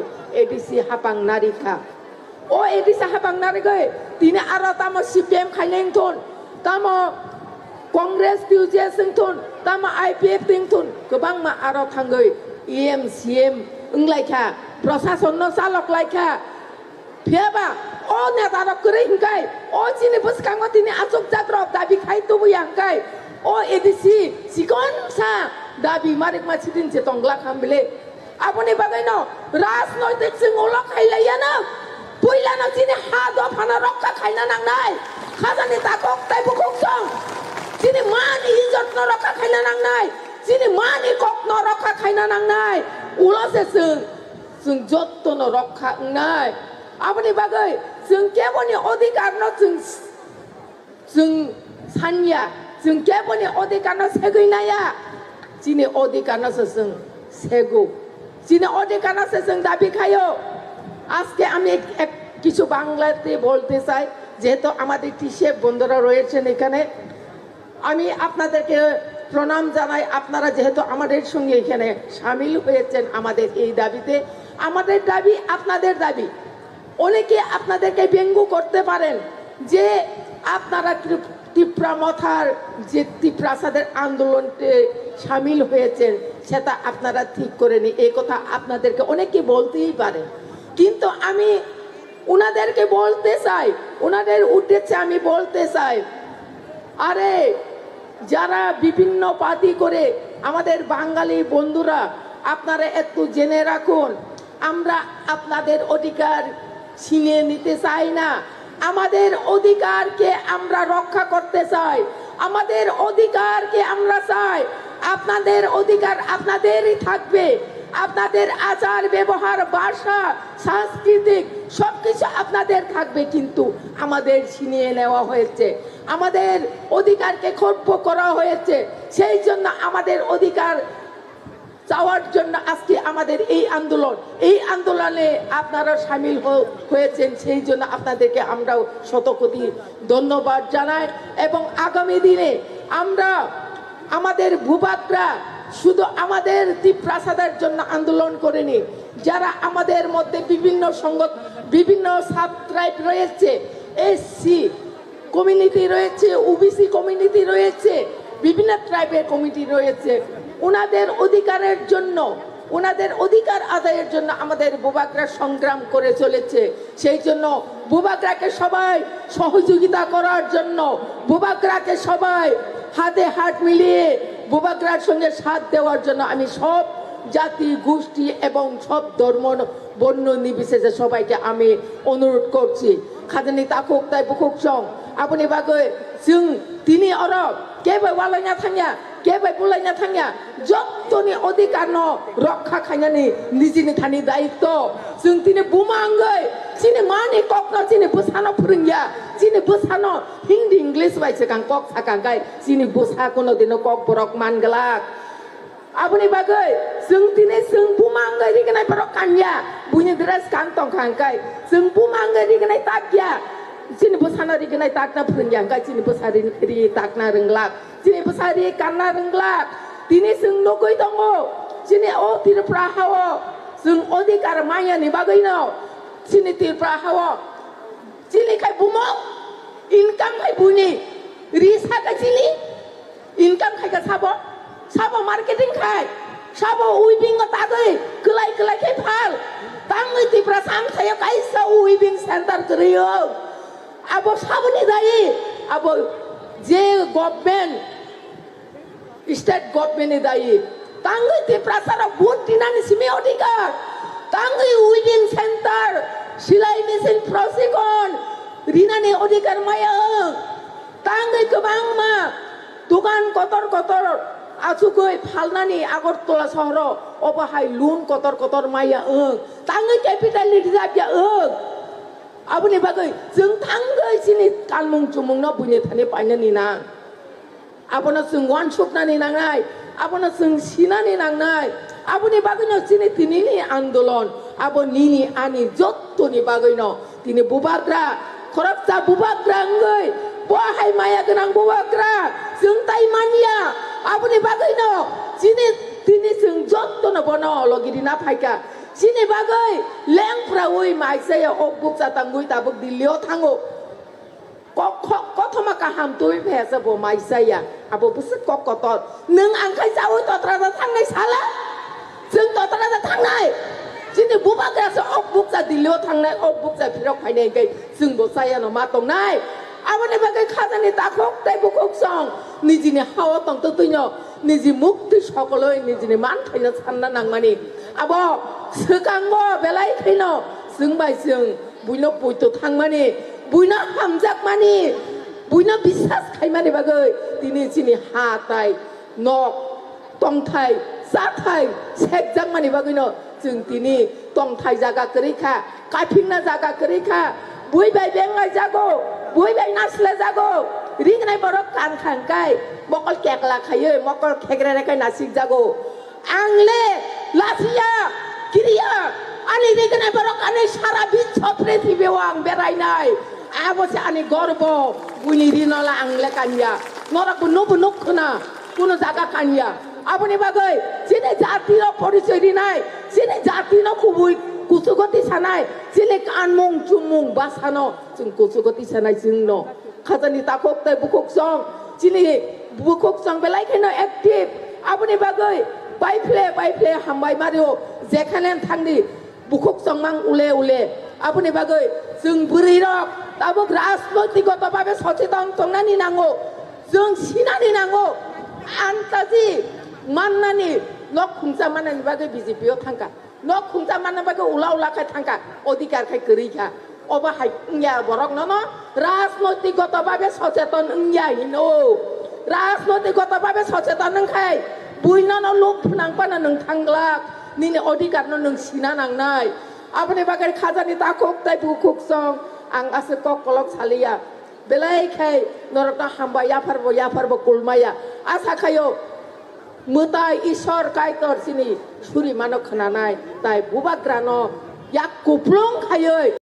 एडिसि हाबां नारिखा ও एडिसि हाबां नारिगै তিনি আর তাম সিপিএম খাইনাयथुन তাম কংগ্রেস টিউজেসथुन তাম आइपिएफ थिंथुन गोबां मा আর थांगै इएम सिएम ओंलायखा प्रशासन न चालक लाइखा फियाबा ओ नेतारक करै हिंकाय ओ जिनि बसकांग तिनि आसुक जाग्रब दाबि खाय तुबुय हिंकाय ओ एडिसि सिगन सा दाबि मारिक मासिदिन जे तंगला खामबिले आपनि बागै न राजनैतिक जों ओला खायलाया न पयला न जिनि हा दफाना रक्षा खायना नांनाय खाजानि ताकक ताइ बुकक सं जिनि मानि इज्जत न रक्षा खायना नांनाय जिनि मानि कक न रक्षा खायना नांनाय उलासे जों যত্ন রক্ষা নাই আপনি বাগৈ जों কেবনি অধিকার ন जों সানিয়া जों কেবনি অধিকার ন সেগৈনায়া যিনি অধিকার ন जों সেগো যিনি অধিকার ন जों দাবি খায়ো আজকে আমি এক কিছু বাংলাতে বলতে চাই, যেহেতু আমাদের কৃষক বন্ধুরা রয়েছেন এখানে। আমি আপনাদেরকে প্রণাম জানাই, আপনারা যেহেতু আমাদের সঙ্গে এখানে সামিল হয়েছেন আমাদের এই দাবিতে। আমাদের দাবি আপনাদের দাবি। অনেকে আপনাদেরকে ব্যঙ্গ করতে পারেন যে আপনারা ত্রিপুরা মথার যে ত্রিপ্রাসাদের আন্দোলনতে সামিল হয়েছেন সেটা আপনারা ঠিক করেনি, এই কথা আপনাদেরকে অনেকে বলতেই পারে। কিন্তু আমি ওনাদেরকে বলতে চাই, ওনাদের উদ্দেশ্যে আমি বলতে চাই, আরে যারা বিভিন্ন পার্টি করে আমাদের বাঙালি বন্ধুরা, আপনারা একটু জেনে রাখুন, আমরা আপনাদের অধিকার ছিনিয়ে নিতে চাই না। আমাদের অধিকারকে আমরা রক্ষা করতে চাই, আমাদের অধিকারকে আমরা চাই। আপনাদের অধিকার আপনাদেরই থাকবে, আপনাদের আচার ব্যবহার ভাষা সাংস্কৃতিক সবকিছু আপনাদের থাকবে, কিন্তু আমাদের ছিনিয়ে নেওয়া হয়েছে, আমাদের অধিকারকে খর্ব করা হয়েছে। সেই জন্য আমাদের অধিকার চাওয়ার জন্য আজকে আমাদের এই আন্দোলনে আপনারা সামিল হয়েছেন, সেই জন্য আপনাদেরকে আমরাও শতকোটি ধন্যবাদ জানাই। এবং আগামী দিনে আমরা আমাদের ভূভাগরা শুধু আমাদের ত্রিপ্রাসাদের জন্য আন্দোলন করেনি, যারা আমাদের মধ্যে বিভিন্ন বিভিন্ন সাব ট্রাইব রয়েছে, এসসি কমিউনিটি রয়েছে, ওবিসি কমিউনিটি রয়েছে, বিভিন্ন ট্রাইবের কমিটি রয়েছে, ওনাদের অধিকারের জন্য, ওনাদের অধিকার আদায়ের জন্য আমাদের ভূভাগরা সংগ্রাম করে চলেছে। সেই জন্য ভূভাগরাকে সবাই সহযোগিতা করার জন্য, ভূভাগরাকে সবাই হাতে হাত মিলিয়ে ভূভাগরার সঙ্গে সাথ দেওয়ার জন্য আমি সব জাতি গোষ্ঠী এবং সব ধর্ম বর্ণ নির্বিশেষে সবাইকে আমি অনুরোধ করছি। খাজানি তাকুক তাই বুকুক সং আপনি বাগৈ जों তিনি অরব কেবাই ওয়ালাইনা থাঙ্গা কেবাই বুলাইনা থাঙ্গা যতনি অধিকার ন রক্ষা খাইনানি নিজেনি থানি দায়িত্ব जों তিনি বুমাঙ্গৈ চিনি মানি ককন চিনি বুসানো ফুরিঙ্গা চিনি বুসানো হিন্দি ইংলিশ বাইছে কাং কক সাকাঙ্গাই চিনি বুসা কোনো দিন কক বরক মানগলাক আপনি বাগৈ जों তিনি जों বুমাঙ্গৈ রিগনাই বরক কানিয়া বুনি দ্রেস কান তং খাঙ্গাই जों বুমাঙ্গৈ রিগনাই তাকিয়া Sini besar di kena takna perenjang kai sini besar di takna renglak sini besar di karena renglak tini seng nokoi tongo sini oh tidak prahawo seng odi karamaya ni bagayno sini tidak prahawo sini kai bumong income kai buni risa kai sini income kai ka sabo marketing kai sabo weaving ngatagay kelai kai phal tangi ti prasang saya kai sa weaving center kriyo abo sabuni dai abo je government state government dai tangi ti prasara bot dinani simi odikar tangi weaving center silai mesin prosikon rinani odikar maya tangi kebang ma dukan kotor asukoi phalnani Agartala shahro obahai lun kotor maya tangi capital dijabya আপনি বাগৈ जों थांगै सिनि कालमुं चुमुं न बुनि थानि पाइनानि ना आपना जों वान सुपनानि नांनाय आपना जों सिनानि नांनाय আপনি বাগৈ न सिनि तिनिनि आन्दोलन आबो निनि आनि जत्तनि बागै न तिनि बुबाग्रा खरकसा बुबाग्रा ngै बहाय माया गोनां बुबाग्रा जों ताइ मानिया আপনি बागै न सिनि तिनि जों जत्तन बन लगिरि ना फाइका Sini bagai leng prawi maisaya obuk satangui tabuk dilio tango kok thoma kaham tui phesa bo maisaya abo busuk kok kotor neng angkai jauh totrada tangai salah जों totrada tangai sini bubaga sa obuk sa dilio tangai obuk sa pirok phainai gai जों bo saya no ma tongnai abone bagai khazani takok tai bukok song nijini hawa tong tutuino niji mukti sokoloi nijini man thaina sanna nangmani abo sekango belai khino जोंबाय जों बुइनो पुइतो थांमानि बुइनो हामजाक मानि बुइनो बिसास खाइमानि बागै दिनै सिनि हाथाय नक तंथाय जाथाय सेकजाक मानि बागैनो जों दिनै तंथाय जागा करिखा काफिंना जागा करिखा बुइबाय बेंगाय जागो बुइबाय नासला जागो रिंगनाय बरक कान खांकाय मकल केकला खायो मकल खेग्रेरेखाय नासिक जागो आंले लासिया किरिया ani digane borok ani sara biswa prithibiyaw ang berainai abose ani gorbo buni rinola ang lekanya nora bunuk khna kono jaga kanya aboni bagai sini jati no porichoy dinai sini jati no khubui kusugoti sanai sini kanmung chumung basano jung kusugoti sanai jungno khajani takok tai bukok song sini bukok song belai kheno active aboni bagai বাইফ্লে হামবাই মারিও যেখানে থাকনি বুকুক সংমাং উলে আপনি বাগৈ जों बोरै रक दाबो राजनैतिकভাবে সচেতন তংনানি নাঙ্গো जों सिनानि नांगौ आन्ताजि माननानि नक खुंजा माननानि बागै बिजेपियाव थांका नक खुंजा माननानि बागै उलाखाय थांका अधिकारखाय गैरैखा अबा हाइया बरक न राजनैतिकভাবে सचेतन इया हिनो राजनैतिकভাবে सचेतन नंखाय बुइनानो लोक फोनांपाना नों थांग्लाक निनि अधिकारनो नों सिना नांनाय आपनि बागै खाजानि ताखक ताइ बुकुक सं आं आसे ककलक सालिया बेलायखाय नरकना हामबा याफारबो कुलमाया आसा खायो मुताय ईश्वर कायतर सिनि सुरि मानो खोनानाय ताइ बुबाग्रानो या कुप्लं खायै